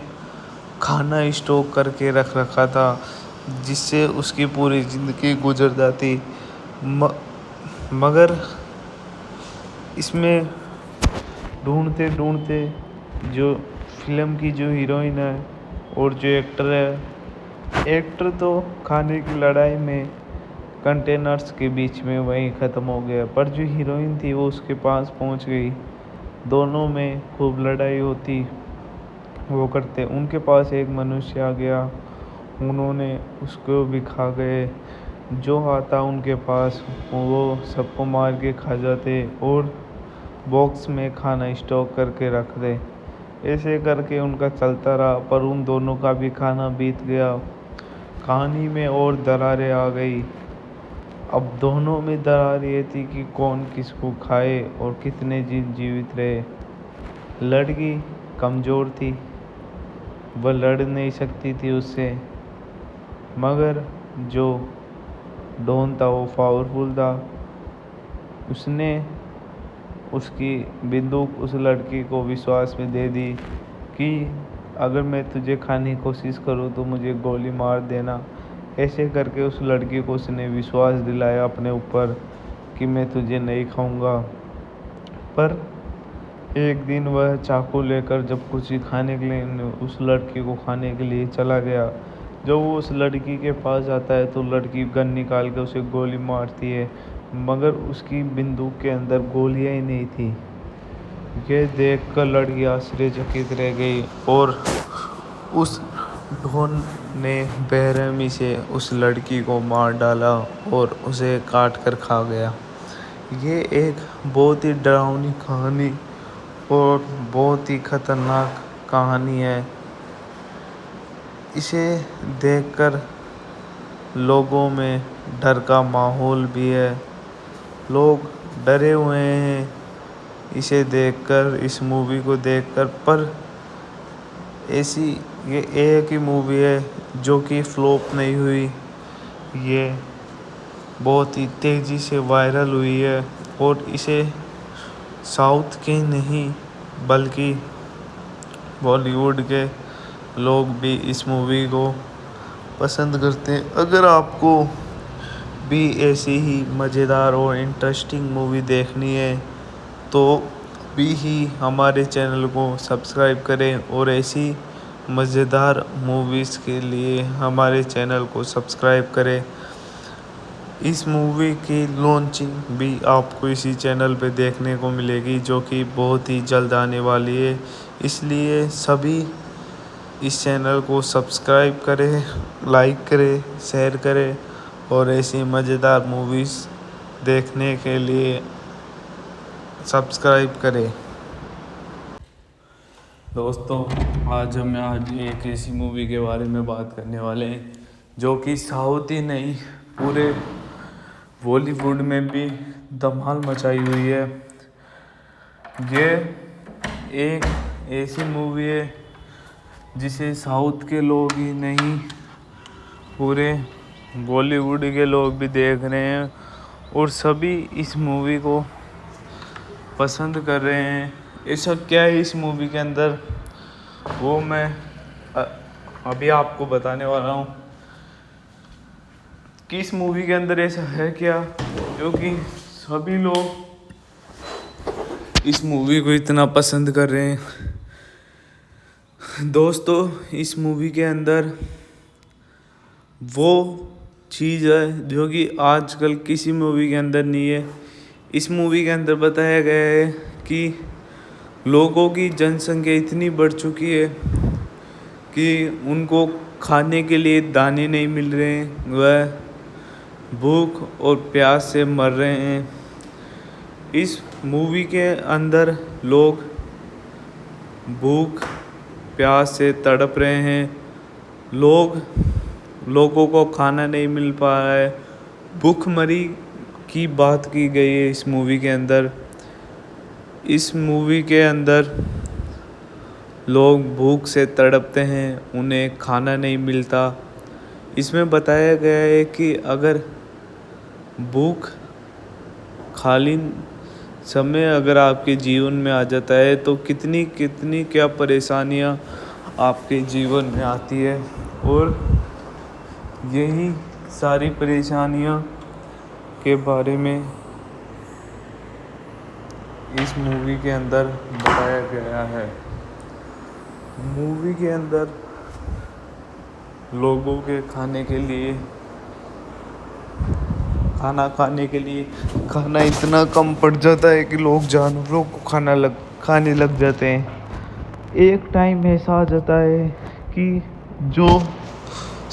खाना स्टॉक करके रख रखा था, जिससे उसकी पूरी ज़िंदगी गुजर जाती। मगर इसमें ढूंढते ढूंढते जो फिल्म की जो हीरोइन है और जो एक्टर है, एक्टर तो खाने की लड़ाई में कंटेनर्स के बीच में वहीं ख़त्म हो गया, पर जो हीरोइन थी वो उसके पास पहुंच गई। दोनों में खूब लड़ाई होती, वो करते, उनके पास एक मनुष्य आ गया, उन्होंने उसको भी खा गए। जो आता उनके पास वो सबको मार के खा जाते और बॉक्स में खाना स्टॉक करके रख दे। ऐसे करके उनका चलता रहा, पर उन दोनों का भी खाना बीत गया। कहानी में और दरारें आ गई। अब दोनों में दरार ये थी कि कौन किसको खाए और कितने दिन जीवित रहे। लड़की कमज़ोर थी, वह लड़ नहीं सकती थी उससे, मगर जो डॉन था वो पावरफुल था। उसने उसकी बंदूक उस लड़की को विश्वास में दे दी कि अगर मैं तुझे खाने की कोशिश करूँ तो मुझे गोली मार देना। ऐसे करके उस लड़की को उसने विश्वास दिलाया अपने ऊपर कि मैं तुझे नहीं खाऊंगा। पर एक दिन वह चाकू लेकर जब कुछ खाने के लिए उस लड़की को खाने के लिए चला गया, जब वो उस लड़की के पास जाता है तो लड़की गन निकाल के उसे गोली मारती है, मगर उसकी बंदूक के अंदर गोलियां ही नहीं थी। ये देखकर लड़की आश्चर्यचकित रह गई और उस ढोन ने बेरहमी से उस लड़की को मार डाला और उसे काट कर खा गया। ये एक बहुत ही डरावनी कहानी और बहुत ही खतरनाक कहानी है। इसे देखकर लोगों में डर का माहौल भी है। लोग डरे हुए हैं इसे देखकर, इस मूवी को देखकर। पर ऐसी ये एक ही मूवी है जो कि फ्लॉप नहीं हुई। ये बहुत ही तेज़ी से वायरल हुई है और इसे साउथ के नहीं बल्कि बॉलीवुड के लोग भी इस मूवी को पसंद करते हैं। अगर आपको भी ऐसी ही मज़ेदार और इंटरेस्टिंग मूवी देखनी है तो भी ही हमारे चैनल को सब्सक्राइब करें और ऐसी मज़ेदार मूवीज़ के लिए हमारे चैनल को सब्सक्राइब करें। इस मूवी की लॉन्चिंग भी आपको इसी चैनल पे देखने को मिलेगी, जो कि बहुत ही जल्द आने वाली है। इसलिए सभी इस चैनल को सब्सक्राइब करें, लाइक करें, शेयर करें और ऐसी मज़ेदार मूवीज़ देखने के लिए सब्सक्राइब करें। दोस्तों, आज एक ऐसी मूवी के बारे में बात करने वाले हैं जो कि साउथ ही नहीं पूरे बॉलीवुड में भी धमाल मचाई हुई है। ये एक ऐसी मूवी है जिसे साउथ के लोग ही नहीं पूरे बॉलीवुड के लोग भी देख रहे हैं और सभी इस मूवी को पसंद कर रहे हैं। ऐसा क्या है इस मूवी के अंदर, वो मैं अभी आपको बताने वाला हूँ कि इस मूवी के अंदर ऐसा है क्या जो कि सभी लोग इस मूवी को इतना पसंद कर रहे हैं। दोस्तों, इस मूवी के अंदर वो चीज़ है जो कि आजकल किसी मूवी के अंदर नहीं है। इस मूवी के अंदर बताया गया है कि लोगों की जनसंख्या इतनी बढ़ चुकी है कि उनको खाने के लिए दाने नहीं मिल रहे हैं, वह भूख और प्यास से मर रहे हैं। इस मूवी के अंदर लोग भूख प्यास से तड़प रहे हैं। लोगों को खाना नहीं मिल पा रहा है। भूखमरी की बात की गई है इस मूवी के अंदर। इस मूवी के अंदर लोग भूख से तड़पते हैं, उन्हें खाना नहीं मिलता। इसमें बताया गया है कि अगर भूख कालीन समय अगर आपके जीवन में आ जाता है तो कितनी क्या परेशानियां आपके जीवन में आती है, और यही सारी परेशानियां के बारे में इस मूवी के अंदर बताया गया है। मूवी के अंदर लोगों के खाने के लिए खाना इतना कम पड़ जाता है कि लोग जानवरों को खाने लग जाते हैं। एक टाइम ऐसा आ जाता है कि जो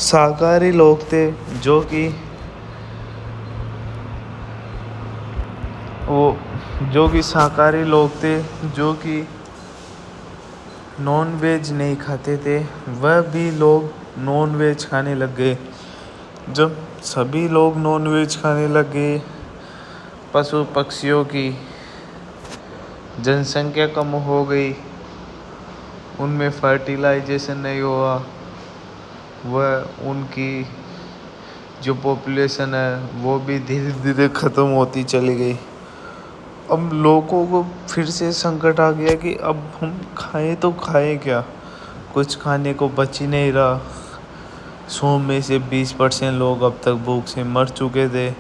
शाकाहारी लोग थे, जो कि नॉन वेज नहीं खाते थे, वह भी लोग नॉन वेज खाने लग गए। जब सभी लोग नॉन वेज खाने लग गए, पशु पक्षियों की जनसंख्या कम हो गई, उनमें फर्टिलाइजेशन नहीं हुआ, वह उनकी जो पॉपुलेशन है वो भी धीरे धीरे ख़त्म होती चली गई। अब लोगों को फिर से संकट आ गया कि अब हम खाएं तो खाएं क्या, कुछ खाने को बच ही नहीं रहा। 100 में से 20% लोग अब तक भूख से मर चुके थे।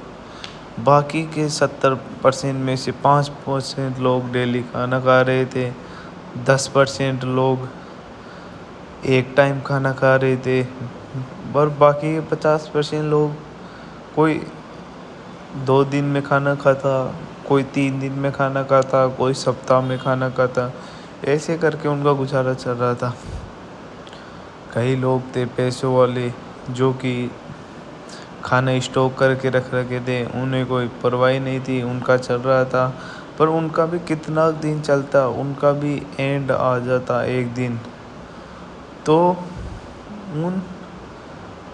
बाकी के 70% में से 5% लोग डेली खाना खा रहे थे। 10% लोग एक टाइम खाना खा रहे थे। और बाकी के 50% लोग कोई 2 दिन में खाना खाता, कोई 3 दिन में खाना खाता, कोई सप्ताह में खाना खाता, ऐसे करके उनका गुजारा चल रहा था। कई लोग थे पैसों वाले जो कि खाना स्टॉक करके रख रखे थे, उन्हें कोई परवाह नहीं थी, उनका चल रहा था। पर उनका भी कितना दिन चलता, उनका भी एंड आ जाता एक दिन। तो उन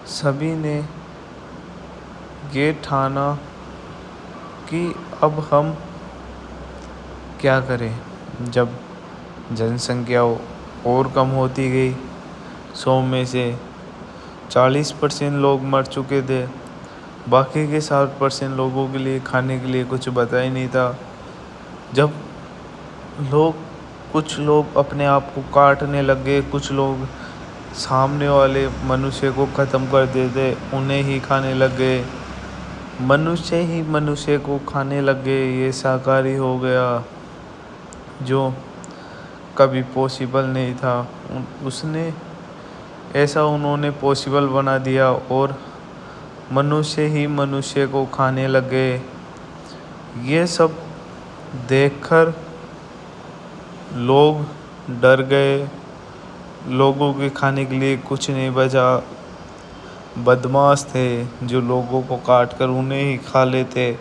सभी ने ये ठाना कि अब हम क्या करें। जब जनसंख्या और कम होती गई, 100 में से 40% लोग मर चुके थे, बाकी के 60% लोगों के लिए खाने के लिए कुछ बचा ही नहीं था। जब कुछ लोग अपने आप को काटने लग गए, कुछ लोग सामने वाले मनुष्य को ख़त्म कर देते, उन्हें ही खाने लग गए, मनुष्य ही मनुष्य को खाने लग गए। ये शाकाहारी हो गया, जो कभी पॉसिबल नहीं था, उन्होंने पॉसिबल बना दिया और मनुष्य ही मनुष्य को खाने लग गए। ये सब देखकर लोग डर गए, लोगों के खाने के लिए कुछ नहीं बचा। बदमाश थे जो लोगों को काट कर उन्हें ही खा लेते,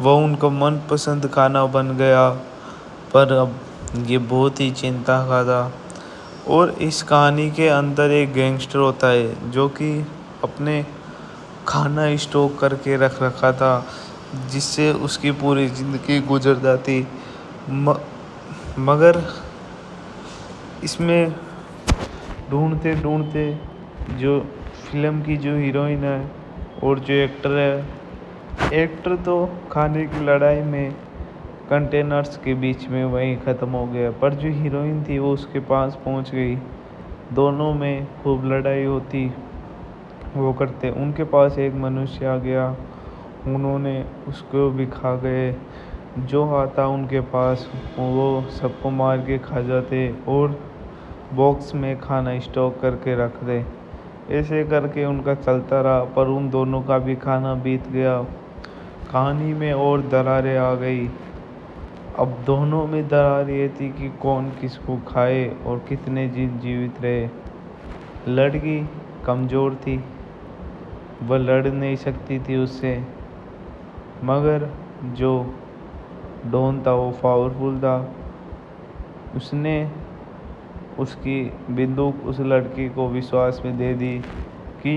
वह उनका मनपसंद खाना बन गया। पर अब ये बहुत ही चिंता का था। और इस कहानी के अंदर एक गैंगस्टर होता है जो कि अपने खाना स्टॉक करके रख रखा था, जिससे उसकी पूरी ज़िंदगी गुजर जाती। मगर इसमें ढूंढते ढूंढते जो फिल्म की जो हीरोइन है और जो एक्टर है, एक्टर तो खाने की लड़ाई में कंटेनर्स के बीच में वहीं ख़त्म हो गया, पर जो हीरोइन थी वो उसके पास पहुंच गई। दोनों में खूब लड़ाई होती, वो करते। उनके पास एक मनुष्य आ गया, उन्होंने उसको भी खा गए। जो आता उनके पास वो सबको मार के खा जाते और बॉक्स में खाना स्टॉक करके रख दे। ऐसे करके उनका चलता रहा, पर उन दोनों का भी खाना बीत गया। कहानी में और दरारें आ गई। अब दोनों में दरार ये थी कि कौन किसको खाए और कितने दिन जीवित रहे। लड़की कमज़ोर थी, वह लड़ नहीं सकती थी उससे, मगर जो डॉन था वो पावरफुल था। उसने उसकी बंदूक उस लड़की को विश्वास में दे दी कि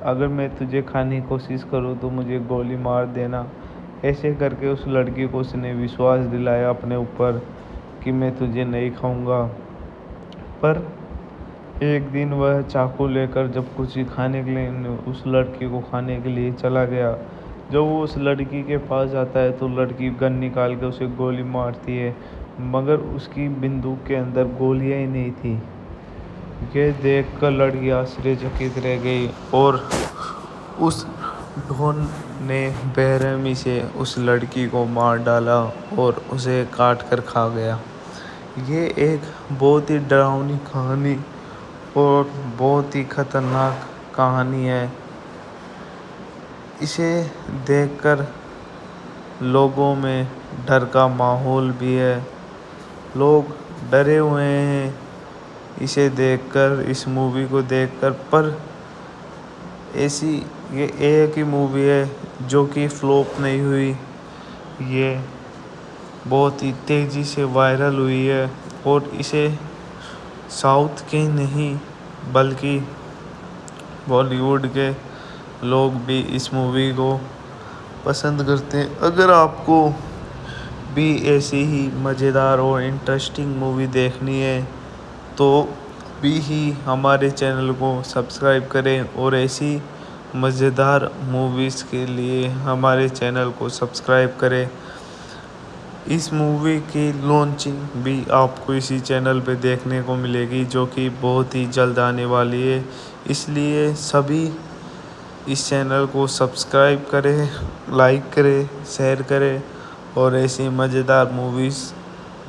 अगर मैं तुझे खाने की कोशिश करूँ तो मुझे गोली मार देना। ऐसे करके उस लड़की को उसने विश्वास दिलाया अपने ऊपर कि मैं तुझे नहीं खाऊंगा। पर एक दिन वह चाकू लेकर जब कुछ खाने के लिए उस लड़की को खाने के लिए चला गया, जब वो उस लड़की के पास जाता है तो लड़की गन निकाल के उसे गोली मारती है, मगर उसकी बंदूक के अंदर गोलियां ही नहीं थी। ये देखकर लड़की आश्चर्यचकित रह गई और उस ढोन ने बेरहमी से उस लड़की को मार डाला और उसे काट कर खा गया। ये एक बहुत ही डरावनी कहानी और बहुत ही खतरनाक कहानी है। इसे देखकर लोगों में डर का माहौल भी है, लोग डरे हुए हैं इसे देखकर, इस मूवी को देखकर। पर ऐसी ये एक ही मूवी है जो कि फ्लॉप नहीं हुई, ये बहुत ही तेज़ी से वायरल हुई है और इसे साउथ के नहीं बल्कि बॉलीवुड के लोग भी इस मूवी को पसंद करते हैं। अगर आपको भी ऐसी ही मज़ेदार और इंटरेस्टिंग मूवी देखनी है तो भी ही हमारे चैनल को सब्सक्राइब करें और ऐसी मज़ेदार मूवीज़ के लिए हमारे चैनल को सब्सक्राइब करें। इस मूवी की लॉन्चिंग भी आपको इसी चैनल पे देखने को मिलेगी, जो कि बहुत ही जल्द आने वाली है। इसलिए सभी इस चैनल को सब्सक्राइब करें, लाइक करें, शेयर करें और ऐसी मज़ेदार मूवीज़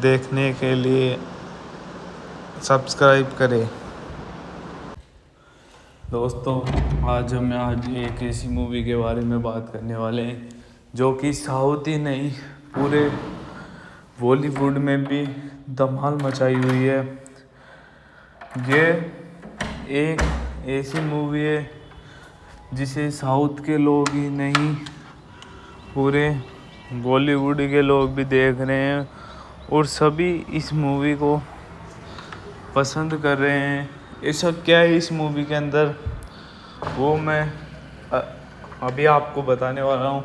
देखने के लिए सब्सक्राइब करें। दोस्तों, आज एक ऐसी मूवी के बारे में बात करने वाले हैं जो कि साउथ ही नहीं पूरे बॉलीवुड में भी धमाल मचाई हुई है। ये एक ऐसी मूवी है जिसे साउथ के लोग ही नहीं पूरे बॉलीवुड के लोग भी देख रहे हैं और सभी इस मूवी को पसंद कर रहे हैं। ऐसा क्या है इस मूवी के अंदर, वो मैं अभी आपको बताने वाला हूँ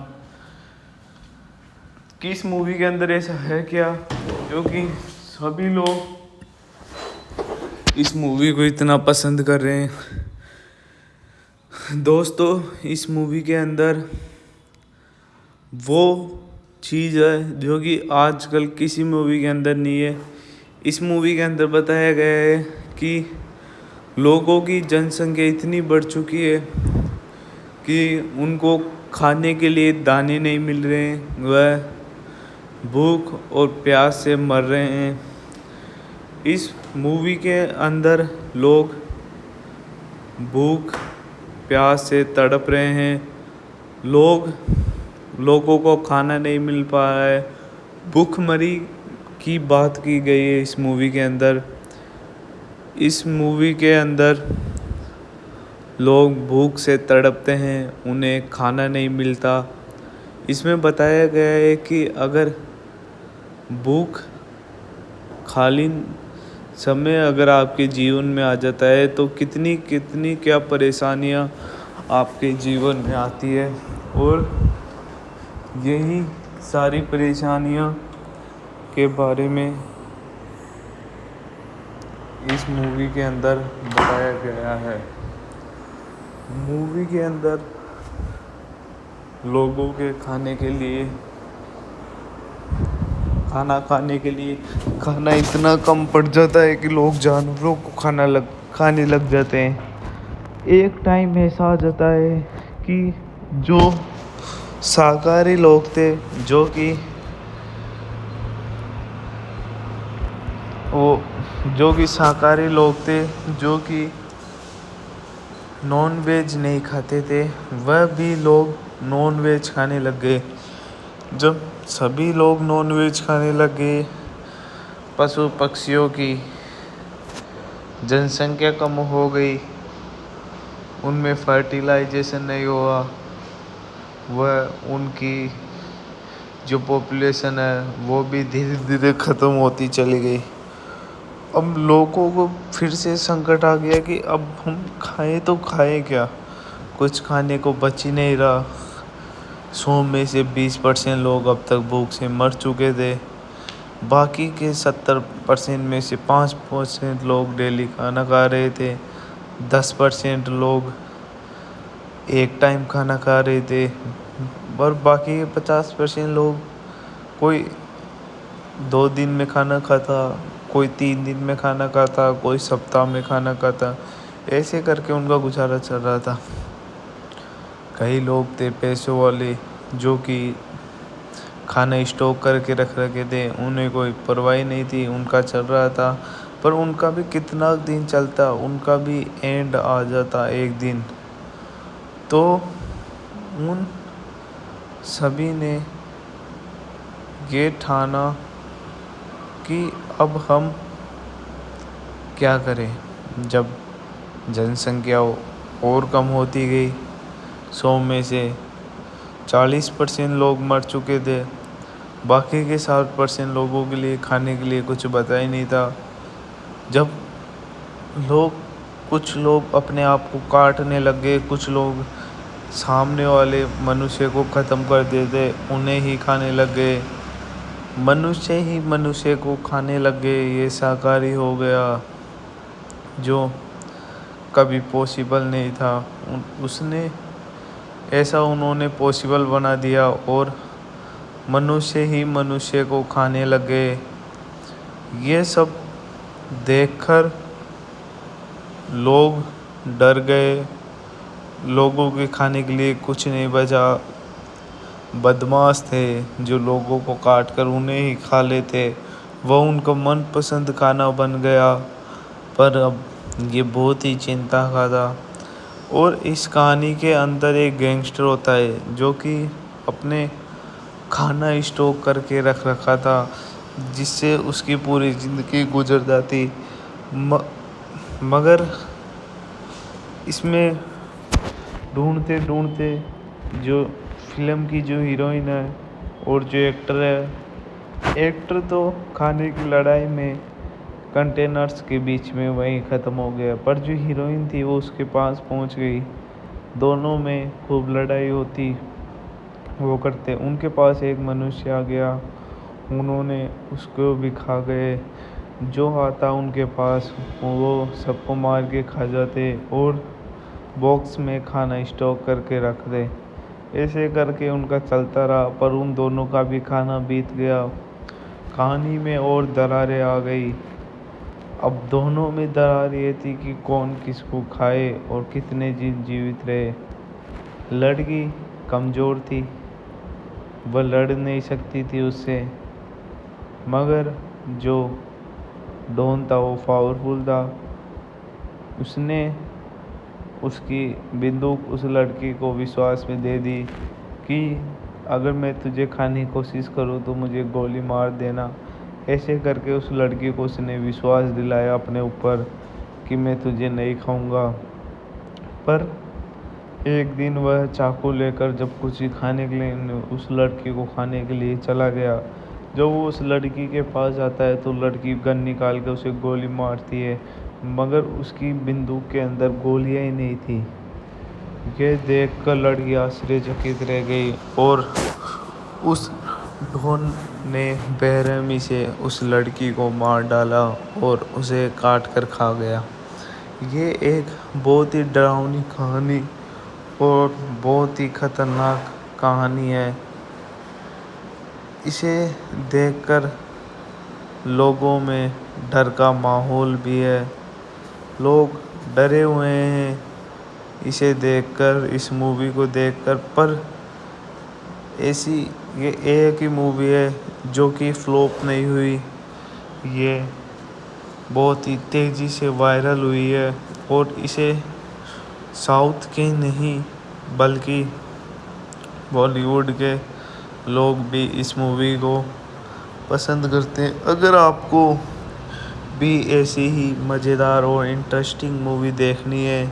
कि इस मूवी के अंदर ऐसा है क्या जो कि सभी लोग इस मूवी को इतना पसंद कर रहे हैं। दोस्तों, इस मूवी के अंदर वो चीज़ है जो कि आजकल किसी मूवी के अंदर नहीं है। इस मूवी के अंदर बताया गया है कि लोगों की जनसंख्या इतनी बढ़ चुकी है कि उनको खाने के लिए दाने नहीं मिल रहे हैं, वह भूख और प्यास से मर रहे हैं। इस मूवी के अंदर लोग भूख प्यास से तड़प रहे हैं। लोगों को खाना नहीं मिल पा रहा है। भूखमरी की बात की गई है इस मूवी के अंदर। इस मूवी के अंदर लोग भूख से तड़पते हैं, उन्हें खाना नहीं मिलता। इसमें बताया गया है कि अगर भूख खाली समय अगर आपके जीवन में आ जाता है तो कितनी कितनी क्या परेशानियां आपके जीवन में आती है, और यही सारी परेशानियां के बारे में इस मूवी के अंदर बताया गया है। मूवी के अंदर लोगों के खाने के लिए खाना इतना कम पड़ जाता है कि लोग जानवरों को खाने लग जाते हैं। एक टाइम ऐसा आ जाता है कि जो शाकाहारी लोग थे, जो कि नॉन वेज नहीं खाते थे, वह भी लोग नॉन वेज खाने लग गए। जब सभी लोग नॉन वेज खाने लग गए, पशु पक्षियों की जनसंख्या कम हो गई, उनमें फर्टिलाइजेशन नहीं हुआ, वह उनकी जो पॉपुलेशन है वो भी धीरे धीरे ख़त्म होती चली गई। अब लोगों को फिर से संकट आ गया कि अब हम खाएं तो खाएं क्या, कुछ खाने को बच ही नहीं रहा। 100 में से 20% लोग अब तक भूख से मर चुके थे। बाकी के 70% में से 5% लोग डेली खाना खा रहे थे। 10% लोग एक टाइम खाना खा रहे थे, और बाकी के 50% लोग कोई 2 दिन में खाना खाता, कोई 3 दिन में खाना खाता, कोई सप्ताह में खाना खाता। ऐसे करके उनका गुजारा चल रहा था। कई लोग थे पैसों वाले जो कि खाना स्टॉक करके रख रखे थे, उन्हें कोई परवाह नहीं थी, उनका चल रहा था। पर उनका भी कितना दिन चलता, उनका भी एंड आ जाता एक दिन। तो उन सभी ने ये ठाना कि अब हम क्या करें। जब जनसंख्या और कम होती गई, 100 में से 40% लोग मर चुके थे। बाकी के 60% लोगों के लिए खाने के लिए कुछ बचा ही नहीं था। जब कुछ लोग अपने आप को काटने लग गए, कुछ लोग सामने वाले मनुष्य को ख़त्म कर देते, उन्हें ही खाने लग गए। मनुष्य ही मनुष्य को खाने लग गए। ये शाकाहारी हो गया, जो कभी पॉसिबल नहीं था। उन्होंने पॉसिबल बना दिया और मनुष्य ही मनुष्य को खाने लग गए। ये सब देखकर लोग डर गए। लोगों के खाने के लिए कुछ नहीं बचा। बदमाश थे जो लोगों को काट कर उन्हें ही खा लेते, वह उनका मनपसंद खाना बन गया। पर अब ये बहुत ही चिंता का था। और इस कहानी के अंदर एक गैंगस्टर होता है जो कि अपने खाना स्टॉक करके रख रखा था, जिससे उसकी पूरी ज़िंदगी गुजर जाती। मगर इसमें ढूंढते ढूंढते जो फिल्म की जो हीरोइन है और जो एक्टर है, एक्टर तो खाने की लड़ाई में कंटेनर्स के बीच में वहीं ख़त्म हो गया, पर जो हीरोइन थी वो उसके पास पहुंच गई। दोनों में खूब लड़ाई होती वो करते। उनके पास एक मनुष्य आ गया, उन्होंने उसको भी खा गए। जो आता उनके पास वो सबको मार के खा जाते और बॉक्स में खाना स्टॉक करके रख दे। ऐसे करके उनका चलता रहा, पर उन दोनों का भी खाना बीत गया। कहानी में और दरारें आ गई। अब दोनों में दरार ये थी कि कौन किसको खाए और कितने दिन जीवित रहे। लड़की कमज़ोर थी, वह लड़ नहीं सकती थी उससे, मगर जो डॉन था वो पावरफुल था। उसने उसकी बंदूक उस लड़की को विश्वास में दे दी कि अगर मैं तुझे खाने की कोशिश करूँ तो मुझे गोली मार देना। ऐसे करके उस लड़की को उसने विश्वास दिलाया अपने ऊपर कि मैं तुझे नहीं खाऊंगा। पर एक दिन वह चाकू लेकर जब कुछ खाने के लिए उस लड़की को खाने के लिए चला गया, जब वो उस लड़की के पास जाता है तो लड़की गन निकाल के उसे गोली मारती है, मगर उसकी बंदूक के अंदर गोलियां ही नहीं थी। ये देखकर लड़की आश्चर्यचकित रह गई और उस ढोन ने बेरहमी से उस लड़की को मार डाला और उसे काट कर खा गया। ये एक बहुत ही डरावनी कहानी और बहुत ही खतरनाक कहानी है। इसे देखकर लोगों में डर का माहौल भी है। लोग डरे हुए हैं इसे देखकर, इस मूवी को देखकर। पर ऐसी ये एक ही मूवी है जो कि फ्लॉप नहीं हुई। ये बहुत ही तेज़ी से वायरल हुई है और इसे साउथ के नहीं बल्कि बॉलीवुड के लोग भी इस मूवी को पसंद करते हैं। अगर आपको भी ऐसी ही मज़ेदार और इंटरेस्टिंग मूवी देखनी है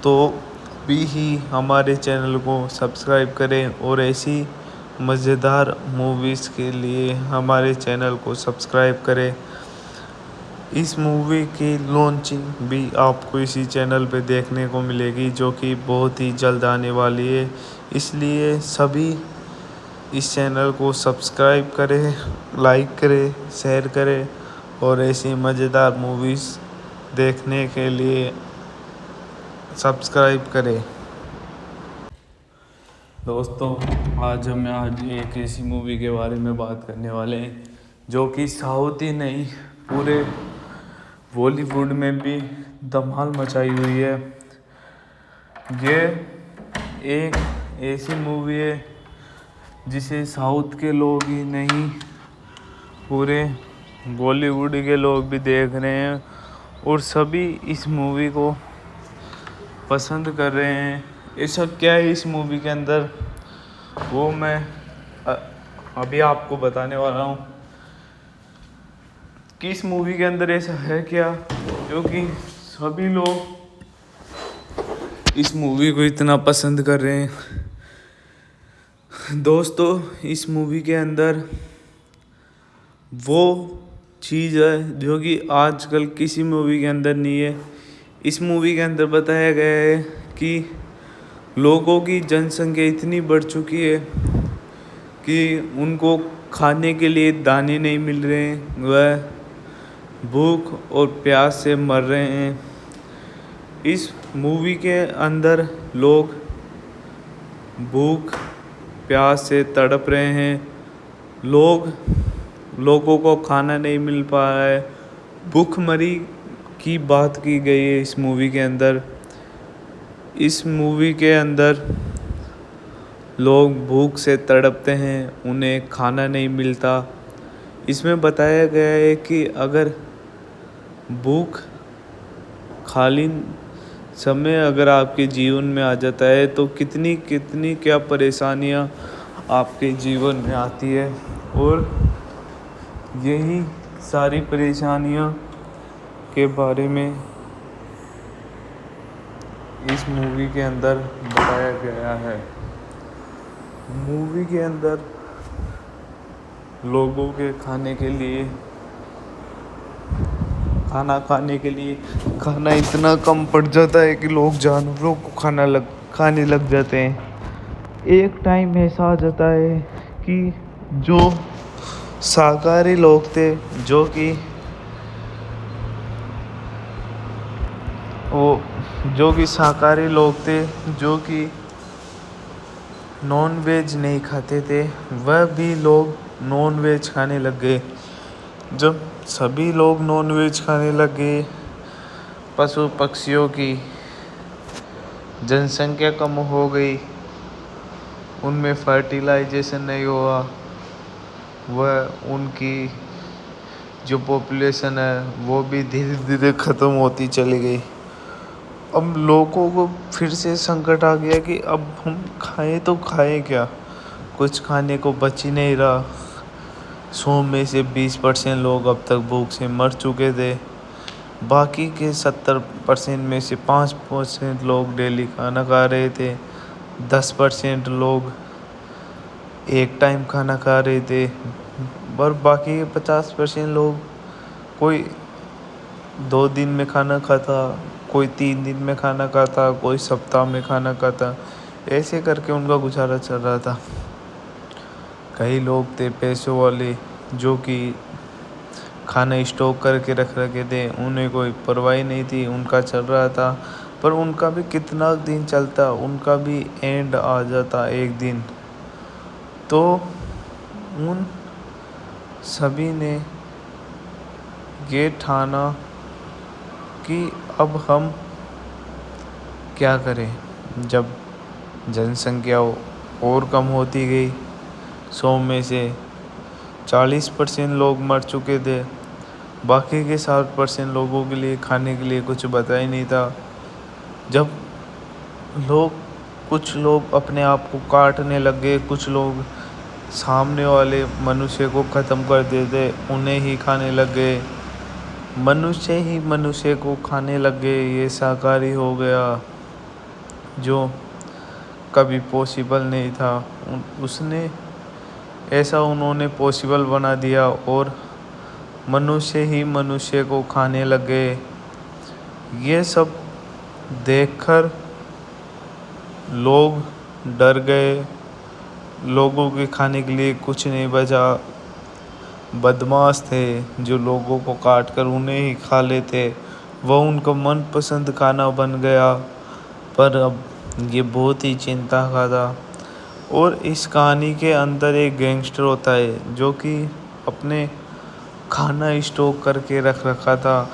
तो भी ही हमारे चैनल को सब्सक्राइब करें और ऐसी मज़ेदार मूवीज़ के लिए हमारे चैनल को सब्सक्राइब करें। इस मूवी की लॉन्चिंग भी आपको इसी चैनल पे देखने को मिलेगी, जो कि बहुत ही जल्द आने वाली है। इसलिए सभी इस चैनल को सब्सक्राइब करें, लाइक करें, शेयर करें और ऐसी मज़ेदार मूवीज़ देखने के लिए सब्सक्राइब करें। दोस्तों, आज एक ऐसी मूवी के बारे में बात करने वाले हैं जो कि साउथ ही नहीं पूरे बॉलीवुड में भी धमाल मचाई हुई है। ये एक ऐसी मूवी है जिसे साउथ के लोग ही नहीं पूरे बॉलीवुड के लोग भी देख रहे हैं और सभी इस मूवी को पसंद कर रहे हैं। ऐसा क्या है इस मूवी के अंदर, वो मैं अभी आपको बताने वाला हूँ कि इस मूवी के अंदर ऐसा है क्या, क्योंकि सभी लोग इस मूवी को इतना पसंद कर रहे हैं। दोस्तों, इस मूवी के अंदर वो चीज़ है जो कि आजकल किसी मूवी के अंदर नहीं है। इस मूवी के अंदर बताया गया है कि लोगों की जनसंख्या इतनी बढ़ चुकी है कि उनको खाने के लिए दाने नहीं मिल रहे हैं, वह भूख और प्यास से मर रहे हैं। इस मूवी के अंदर लोग भूख प्यास से तड़प रहे हैं। लोगों को खाना नहीं मिल पा रहा है। भूखमरी की बात की गई है इस मूवी के अंदर। इस मूवी के अंदर लोग भूख से तड़पते हैं, उन्हें खाना नहीं मिलता। इसमें बताया गया है कि अगर भूख खाली समय अगर आपके जीवन में आ जाता है तो कितनी कितनी क्या परेशानियां आपके जीवन में आती है, और यही सारी परेशानियां के बारे में इस मूवी के अंदर बताया गया है। मूवी के अंदर लोगों के खाने के लिए खाना इतना कम पड़ जाता है कि लोग जानवरों को खाने लग जाते हैं। एक टाइम ऐसा आ जाता है कि जो शाकाहारी लोग थे, जो कि नॉन वेज नहीं खाते थे, वह भी लोग नॉन वेज खाने लग गए। जब सभी लोग नॉन वेज खाने लग गए, पशु पक्षियों की जनसंख्या कम हो गई, उनमें फर्टिलाइजेशन नहीं हुआ, वह उनकी जो पॉपुलेशन है वो भी धीरे धीरे ख़त्म होती चली गई। अब लोगों को फिर से संकट आ गया कि अब हम खाएं तो खाएं क्या, कुछ खाने को बच ही नहीं रहा। 100 में से 20% लोग अब तक भूख से मर चुके थे। बाकी के 70% में से 5% लोग डेली खाना खा रहे थे। 10% लोग एक टाइम खाना खा रहे थे, और बाकी के 50% लोग कोई 2 दिन में खाना खाता, कोई 3 दिन में खाना खाता, कोई सप्ताह में खाना खाता। ऐसे करके उनका गुजारा चल रहा था। कई लोग थे पैसों वाले जो कि खाना स्टॉक करके रख रखे थे, उन्हें कोई परवाह नहीं थी, उनका चल रहा था। पर उनका भी कितना दिन चलता, उनका भी एंड आ जाता एक दिन। तो उन सभी ने ये ठाना कि अब हम क्या करें। जब जनसंख्या और कम होती गई, 100 में से 40% लोग मर चुके थे, बाकी के 60% लोगों के लिए खाने के लिए कुछ बचा ही नहीं था। जब कुछ लोग अपने आप को काटने लग गए, कुछ लोग सामने वाले मनुष्य को ख़त्म कर देते, उन्हें ही खाने लग गए, मनुष्य ही मनुष्य को खाने लग गए। ये शाकाहारी हो गया, जो कभी पॉसिबल नहीं था। उन्होंने पॉसिबल बना दिया, और मनुष्य ही मनुष्य को खाने लग गए। ये सब देखकर लोग डर गए, लोगों के खाने के लिए कुछ नहीं बचा। बदमाश थे जो लोगों को काट कर उन्हें ही खा लेते, वह उनका मनपसंद खाना बन गया। पर अब ये बहुत ही चिंता का था। और इस कहानी के अंदर एक गैंगस्टर होता है जो कि अपने खाना स्टॉक करके रख रखा था,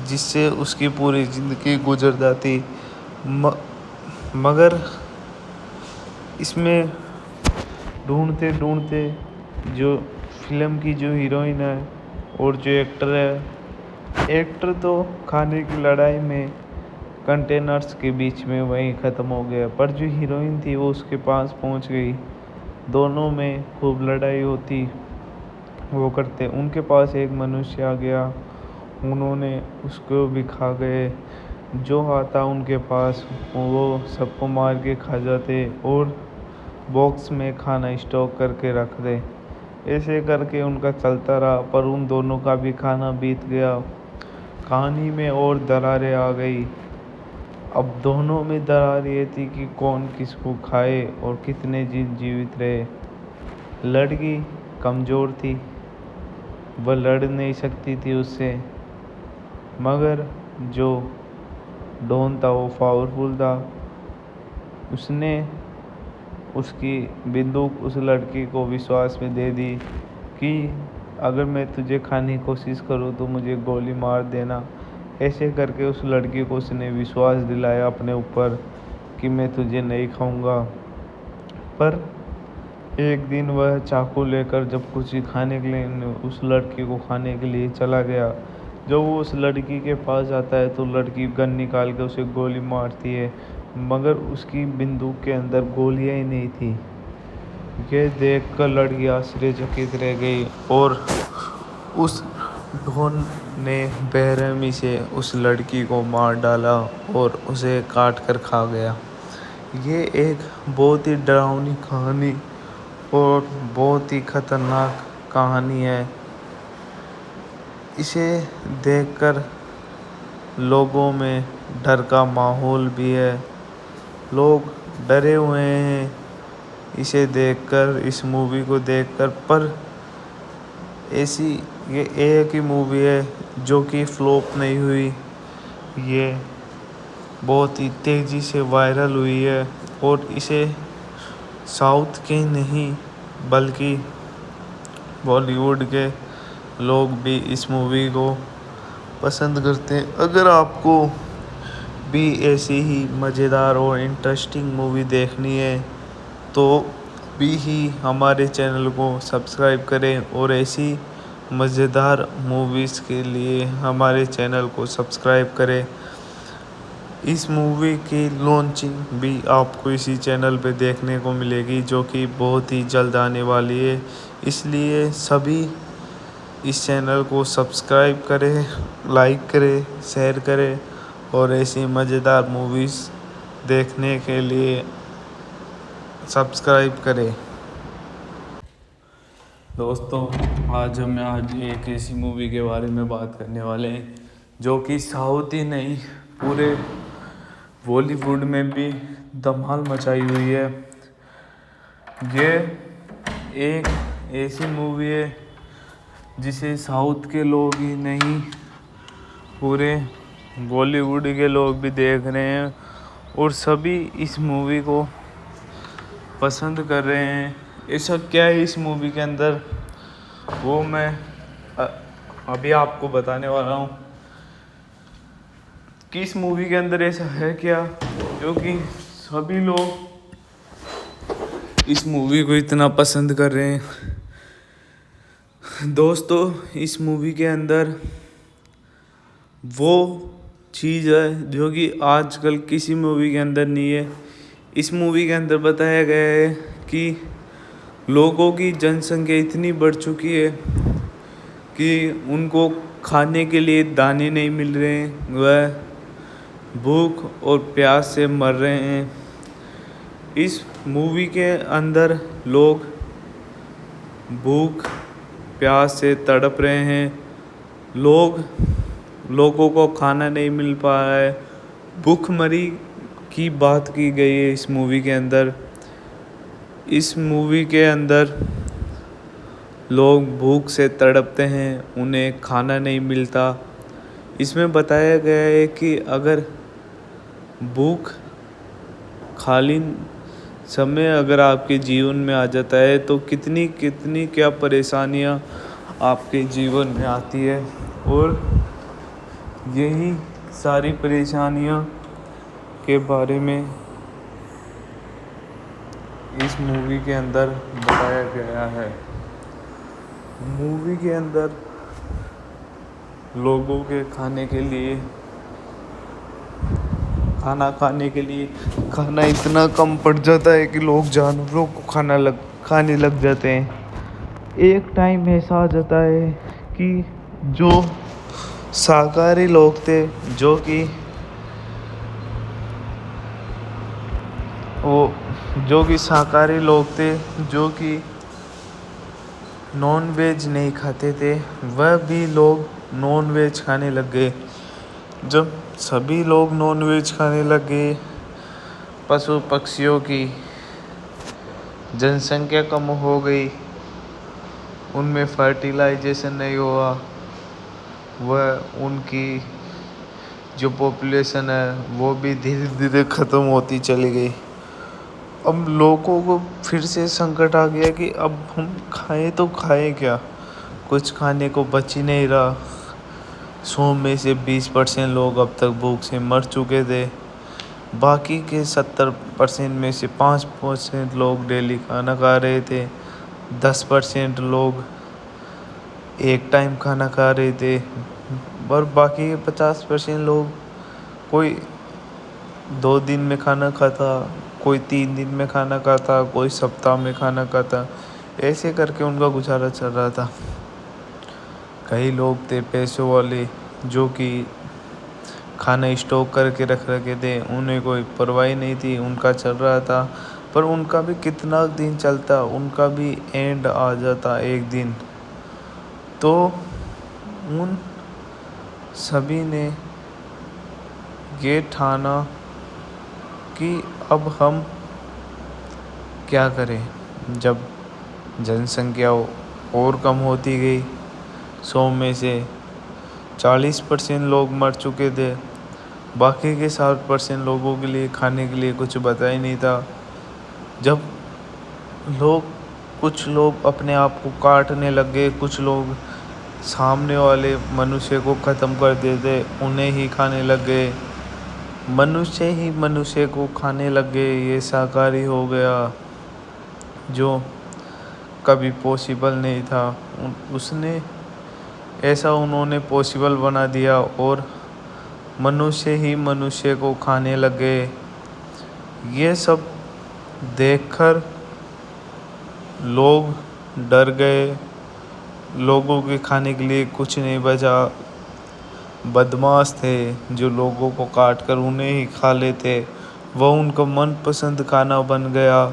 जिससे उसकी पूरी ज़िंदगी गुजर जाती। मगर इसमें ढूंढते ढूंढते जो फिल्म की जो हीरोइन है और जो एक्टर तो खाने की लड़ाई में कंटेनर्स के बीच में वहीं ख़त्म हो गया, पर जो हीरोइन थी वो उसके पास पहुंच गई। दोनों में खूब लड़ाई होती, वो करते। उनके पास एक मनुष्य आ गया, उन्होंने उसको भी खा गए। जो आता उनके पास वो सबको मार के खा जाते और बॉक्स में खाना स्टॉक करके रख दे। ऐसे करके उनका चलता रहा, पर उन दोनों का भी खाना बीत गया। कहानी में और दरारें आ गई। अब दोनों में दरार ये थी कि कौन किसको खाए और कितने दिन जीवित रहे। लड़की कमज़ोर थी, वह लड़ नहीं सकती थी उससे, मगर जो डॉन था वो पावरफुल था। उसने उसकी बंदूक उस लड़की को विश्वास में दे दी कि अगर मैं तुझे खाने की कोशिश करूँ तो मुझे गोली मार देना। ऐसे करके उस लड़की को उसने विश्वास दिलाया अपने ऊपर कि मैं तुझे नहीं खाऊंगा। पर एक दिन वह चाकू लेकर जब कुछ खाने के लिए उस लड़की को खाने के लिए चला गया, जब वो उस लड़की के पास जाता है तो लड़की गन निकाल के उसे गोली मारती है, मगर उसकी बंदूक के अंदर गोलियां ही नहीं थी। ये देखकर लड़की आश्चर्यचकित रह गई और उस ढोन ने बेरहमी से उस लड़की को मार डाला और उसे काट कर खा गया। ये एक बहुत ही डरावनी कहानी और बहुत ही खतरनाक कहानी है। इसे देखकर लोगों में डर का माहौल भी है। लोग डरे हुए हैं इसे देखकर, इस मूवी को देखकर। पर ऐसी ये एक ही मूवी है जो कि फ्लॉप नहीं हुई। ये बहुत ही तेज़ी से वायरल हुई है और इसे साउथ के नहीं बल्कि बॉलीवुड के लोग भी इस मूवी को पसंद करते हैं। अगर आपको भी ऐसी ही मज़ेदार और इंटरेस्टिंग मूवी देखनी है तो भी ही हमारे चैनल को सब्सक्राइब करें और ऐसी मज़ेदार मूवीज़ के लिए हमारे चैनल को सब्सक्राइब करें। इस मूवी की लॉन्चिंग भी आपको इसी चैनल पे देखने को मिलेगी, जो कि बहुत ही जल्द आने वाली है। इसलिए सभी इस चैनल को सब्सक्राइब करें, लाइक करें, शेयर करें और ऐसी मज़ेदार मूवीज़ देखने के लिए सब्सक्राइब करें। दोस्तों, आज एक ऐसी मूवी के बारे में बात करने वाले हैं जो कि साउथ ही नहीं पूरे बॉलीवुड में भी धमाल मचाई हुई है। ये एक ऐसी मूवी है जिसे साउथ के लोग ही नहीं पूरे बॉलीवुड के लोग भी देख रहे हैं और सभी इस मूवी को पसंद कर रहे हैं। ऐसा क्या है इस मूवी के अंदर, वो मैं अभी आपको बताने वाला हूँ कि इस मूवी के अंदर ऐसा है क्या, क्योंकि सभी लोग इस मूवी को इतना पसंद कर रहे हैं। दोस्तों, इस मूवी के अंदर वो चीज़ है जो कि आजकल किसी मूवी के अंदर नहीं है। इस मूवी के अंदर बताया गया है कि लोगों की जनसंख्या इतनी बढ़ चुकी है कि उनको खाने के लिए दाने नहीं मिल रहे हैं, वह भूख और प्यास से मर रहे हैं। इस मूवी के अंदर लोग भूख प्यास से तड़प रहे हैं। लोगों को खाना नहीं मिल पा रहा है। भूखमरी की बात की गई है इस मूवी के अंदर। इस मूवी के अंदर लोग भूख से तड़पते हैं, उन्हें खाना नहीं मिलता। इसमें बताया गया है कि अगर भूख खाली समय अगर आपके जीवन में आ जाता है तो कितनी क्या परेशानियां आपके जीवन में आती है, और यही सारी परेशानियां के बारे में इस मूवी के अंदर बताया गया है। मूवी के अंदर लोगों के खाने के लिए खाना इतना कम पड़ जाता है कि लोग जानवरों को खाने लग जाते हैं। एक टाइम ऐसा आ जाता है कि जो शाकाहारी लोग थे, जो कि नॉन वेज नहीं खाते थे, वह भी लोग नॉन वेज खाने लग गए। जब सभी लोग नॉन वेज खाने लग गए, पशु पक्षियों की जनसंख्या कम हो गई, उनमें फर्टिलाइजेशन नहीं हुआ, वह उनकी जो पॉपुलेशन है वो भी धीरे धीरे ख़त्म होती चली गई। अब लोगों को फिर से संकट आ गया कि अब हम खाएं तो खाएं क्या, कुछ खाने को बच ही नहीं रहा। 100 में से 20% लोग अब तक भूख से मर चुके थे। बाकी के 70% में से 5% लोग डेली खाना खा रहे थे। 10% लोग एक टाइम खाना खा रहे थे। और बाकी के 50% लोग, कोई 2 दिन में खाना खाता, कोई 3 दिन में खाना खाता, कोई सप्ताह में खाना खाता, ऐसे करके उनका गुजारा चल रहा था। कई लोग थे पैसों वाले जो कि खाना स्टॉक करके रख रखे थे, उन्हें कोई परवाह नहीं थी, उनका चल रहा था। पर उनका भी कितना दिन चलता, उनका भी एंड आ जाता एक दिन। तो उन सभी ने ये ठाना कि अब हम क्या करें। जब जनसंख्या और कम होती गई, 100 में से 40% लोग मर चुके थे, बाकी के 60% लोगों के लिए खाने के लिए कुछ बचा ही नहीं था। जब कुछ लोग अपने आप को काटने लग गए, कुछ लोग सामने वाले मनुष्य को ख़त्म कर देते, उन्हें ही खाने लग गए, मनुष्य ही मनुष्य को खाने लग गए। ये शाकाहारी हो गया, जो कभी पॉसिबल नहीं था, उन्होंने पॉसिबल बना दिया और मनुष्य ही मनुष्य को खाने लग गए। ये सब देखकर लोग डर गए, लोगों के खाने के लिए कुछ नहीं बचा। बदमाश थे जो लोगों को काट कर उन्हें ही खा लेते, वह उनका मनपसंद खाना बन गया।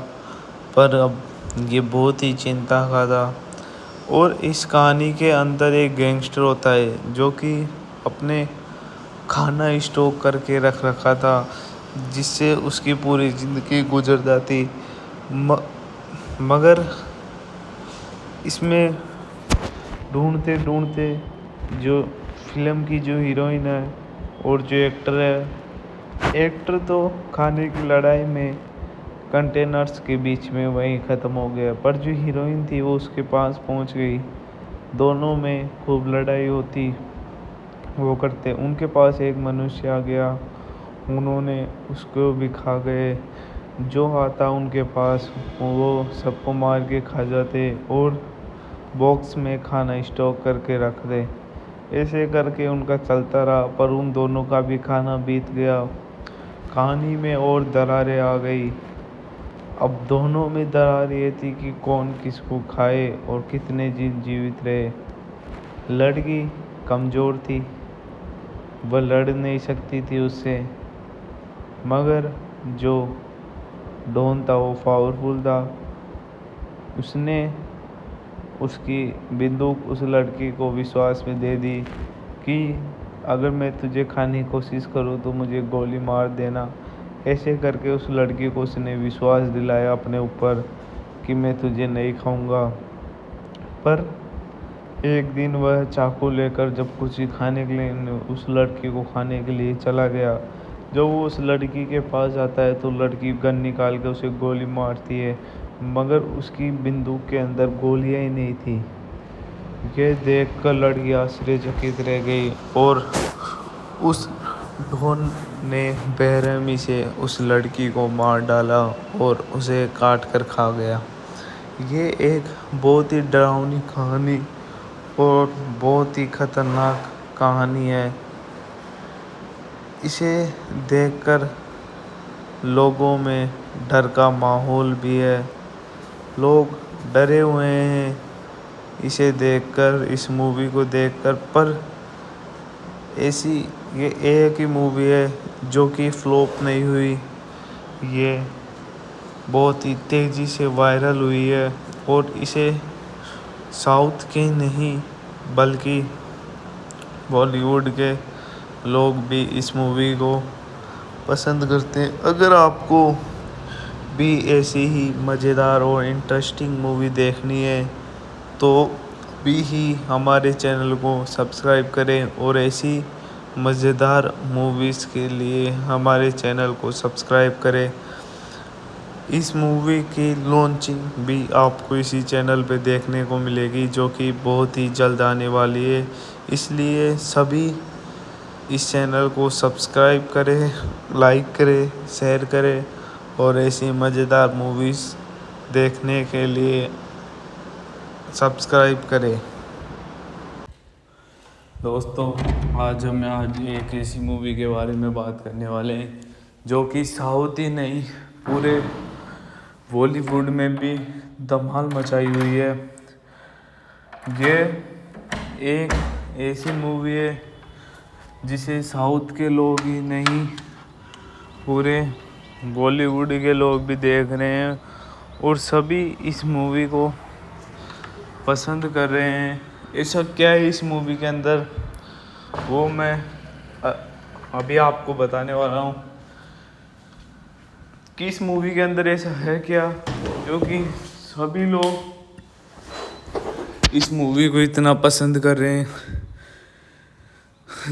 पर अब ये बहुत ही चिंता का था। और इस कहानी के अंदर एक गैंगस्टर होता है जो कि अपने खाना स्टॉक करके रख रखा था, जिससे उसकी पूरी ज़िंदगी गुजर जाती। मगर इसमें ढूंढते ढूंढते जो फिल्म की जो हीरोइन है और जो एक्टर है, एक्टर तो खाने की लड़ाई में कंटेनर्स के बीच में वहीं ख़त्म हो गया, पर जो हीरोइन थी वो उसके पास पहुंच गई। दोनों में खूब लड़ाई होती, वो करते, उनके पास एक मनुष्य आ गया, उन्होंने उसको भी खा गए। जो आता उनके पास वो सबको मार के खा जाते और बॉक्स में खाना स्टॉक करके रख दे। ऐसे करके उनका चलता रहा, पर उन दोनों का भी खाना बीत गया। कहानी में और दरारें आ गई। अब दोनों में दरार ये थी कि कौन किसको खाए और कितने दिन जीवित रहे। लड़की कमज़ोर थी, वह लड़ नहीं सकती थी उससे, मगर जो डॉन था वो पावरफुल था। उसने उसकी बंदूक उस लड़की को विश्वास में दे दी कि अगर मैं तुझे खाने की कोशिश करूँ तो मुझे गोली मार देना। ऐसे करके उस लड़की को उसने विश्वास दिलाया अपने ऊपर कि मैं तुझे नहीं खाऊंगा। पर एक दिन वह चाकू लेकर जब कुछ खाने के लिए उस लड़की को खाने के लिए चला गया, जब वो उस लड़की के पास जाता है तो लड़की गन निकाल के उसे गोली मारती है, मगर उसकी बंदूक के अंदर गोलियां ही नहीं थी। ये देखकर लड़की आश्चर्यचकित रह गई और उस ढोन ने बेरहमी से उस लड़की को मार डाला और उसे काट कर खा गया। ये एक बहुत ही डरावनी कहानी और बहुत ही खतरनाक कहानी है। इसे देखकर लोगों में डर का माहौल भी है, लोग डरे हुए हैं इसे देखकर, इस मूवी को देखकर। पर ऐसी ये एक ही मूवी है जो कि फ्लॉप नहीं हुई, ये बहुत ही तेज़ी से वायरल हुई है और इसे साउथ के नहीं बल्कि बॉलीवुड के लोग भी इस मूवी को पसंद करते हैं। अगर आपको भी ऐसी ही मज़ेदार और इंटरेस्टिंग मूवी देखनी है तो भी ही हमारे चैनल को सब्सक्राइब करें और ऐसी मज़ेदार मूवीज़ के लिए हमारे चैनल को सब्सक्राइब करें। इस मूवी की लॉन्चिंग भी आपको इसी चैनल पे देखने को मिलेगी, जो कि बहुत ही जल्द आने वाली है। इसलिए सभी इस चैनल को सब्सक्राइब करें, लाइक करें, शेयर करें और ऐसी मज़ेदार मूवीज़ देखने के लिए सब्सक्राइब करें। दोस्तों, आज एक ऐसी मूवी के बारे में बात करने वाले हैं जो कि साउथ ही नहीं, पूरे बॉलीवुड में भी धमाल मचाई हुई है। ये एक ऐसी मूवी है जिसे साउथ के लोग ही नहीं, पूरे बॉलीवुड के लोग भी देख रहे हैं और सभी इस मूवी को पसंद कर रहे हैं। ऐसा क्या है इस मूवी के अंदर, वो मैं अभी आपको बताने वाला हूँ कि इस मूवी के अंदर ऐसा है क्या, क्योंकि सभी लोग इस मूवी को इतना पसंद कर रहे हैं।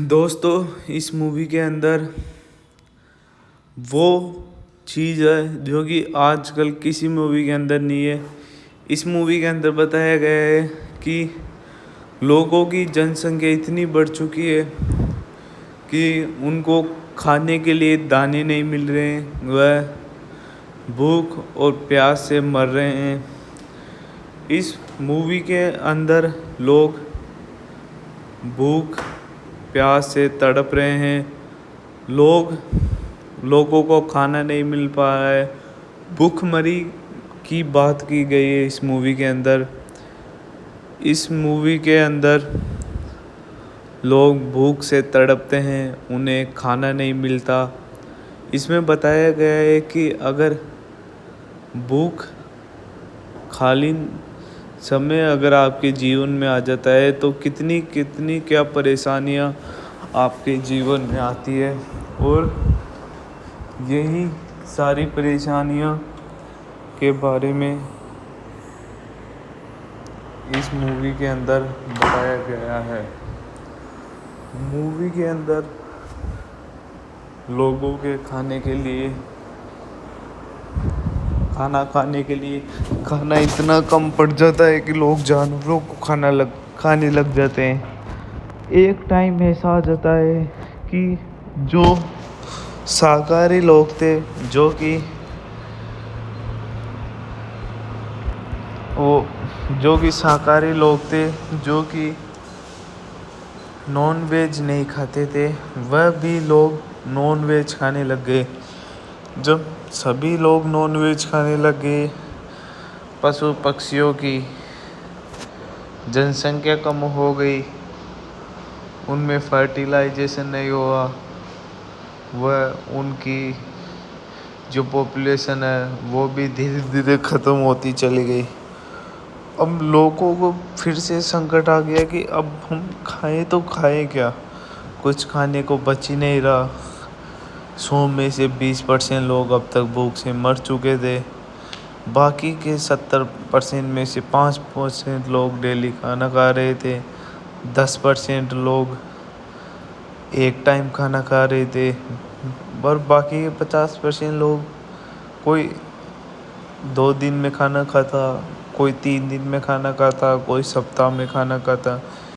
दोस्तों, इस मूवी के अंदर वो चीज़ है जो कि आजकल किसी मूवी के अंदर नहीं है। इस मूवी के अंदर बताया गया है कि लोगों की जनसंख्या इतनी बढ़ चुकी है कि उनको खाने के लिए दाने नहीं मिल रहे हैं, वह भूख और प्यास से मर रहे हैं। इस मूवी के अंदर लोग भूख प्यास से तड़प रहे हैं। लोगों को खाना नहीं मिल पा रहा है। भूखमरी की बात की गई है इस मूवी के अंदर। इस मूवी के अंदर लोग भूख से तड़पते हैं, उन्हें खाना नहीं मिलता। इसमें बताया गया है कि अगर भूख खाली समय अगर आपके जीवन में आ जाता है तो कितनी कितनी क्या परेशानियां आपके जीवन में आती है, और यही सारी परेशानियां के बारे में इस मूवी के अंदर बताया गया है। मूवी के अंदर लोगों के खाने के लिए खाना इतना कम पड़ जाता है कि लोग जानवरों को खाने लग जाते हैं। एक टाइम ऐसा आ जाता है कि जो शाकाहारी लोग थे, जो कि नॉन वेज नहीं खाते थे, वह भी लोग नॉन वेज खाने लग गए। जब सभी लोग नॉन वेज खाने लग गए, पशु पक्षियों की जनसंख्या कम हो गई, उनमें फर्टिलाइजेशन नहीं हुआ, वह उनकी जो पॉपुलेशन है वो भी धीरे धीरे ख़त्म होती चली गई। अब लोगों को फिर से संकट आ गया कि अब हम खाएं तो खाएं क्या, कुछ खाने को बच ही नहीं रहा। 100 में से 20% लोग अब तक भूख से मर चुके थे। बाकी के 70% में से 5% लोग डेली खाना खा रहे थे। 10% लोग एक टाइम खाना खा रहे थे, और बाकी के 50% लोग कोई 2 दिन में खाना खाता, कोई 3 दिन में खाना खाता, कोई सप्ताह में खाना खाता।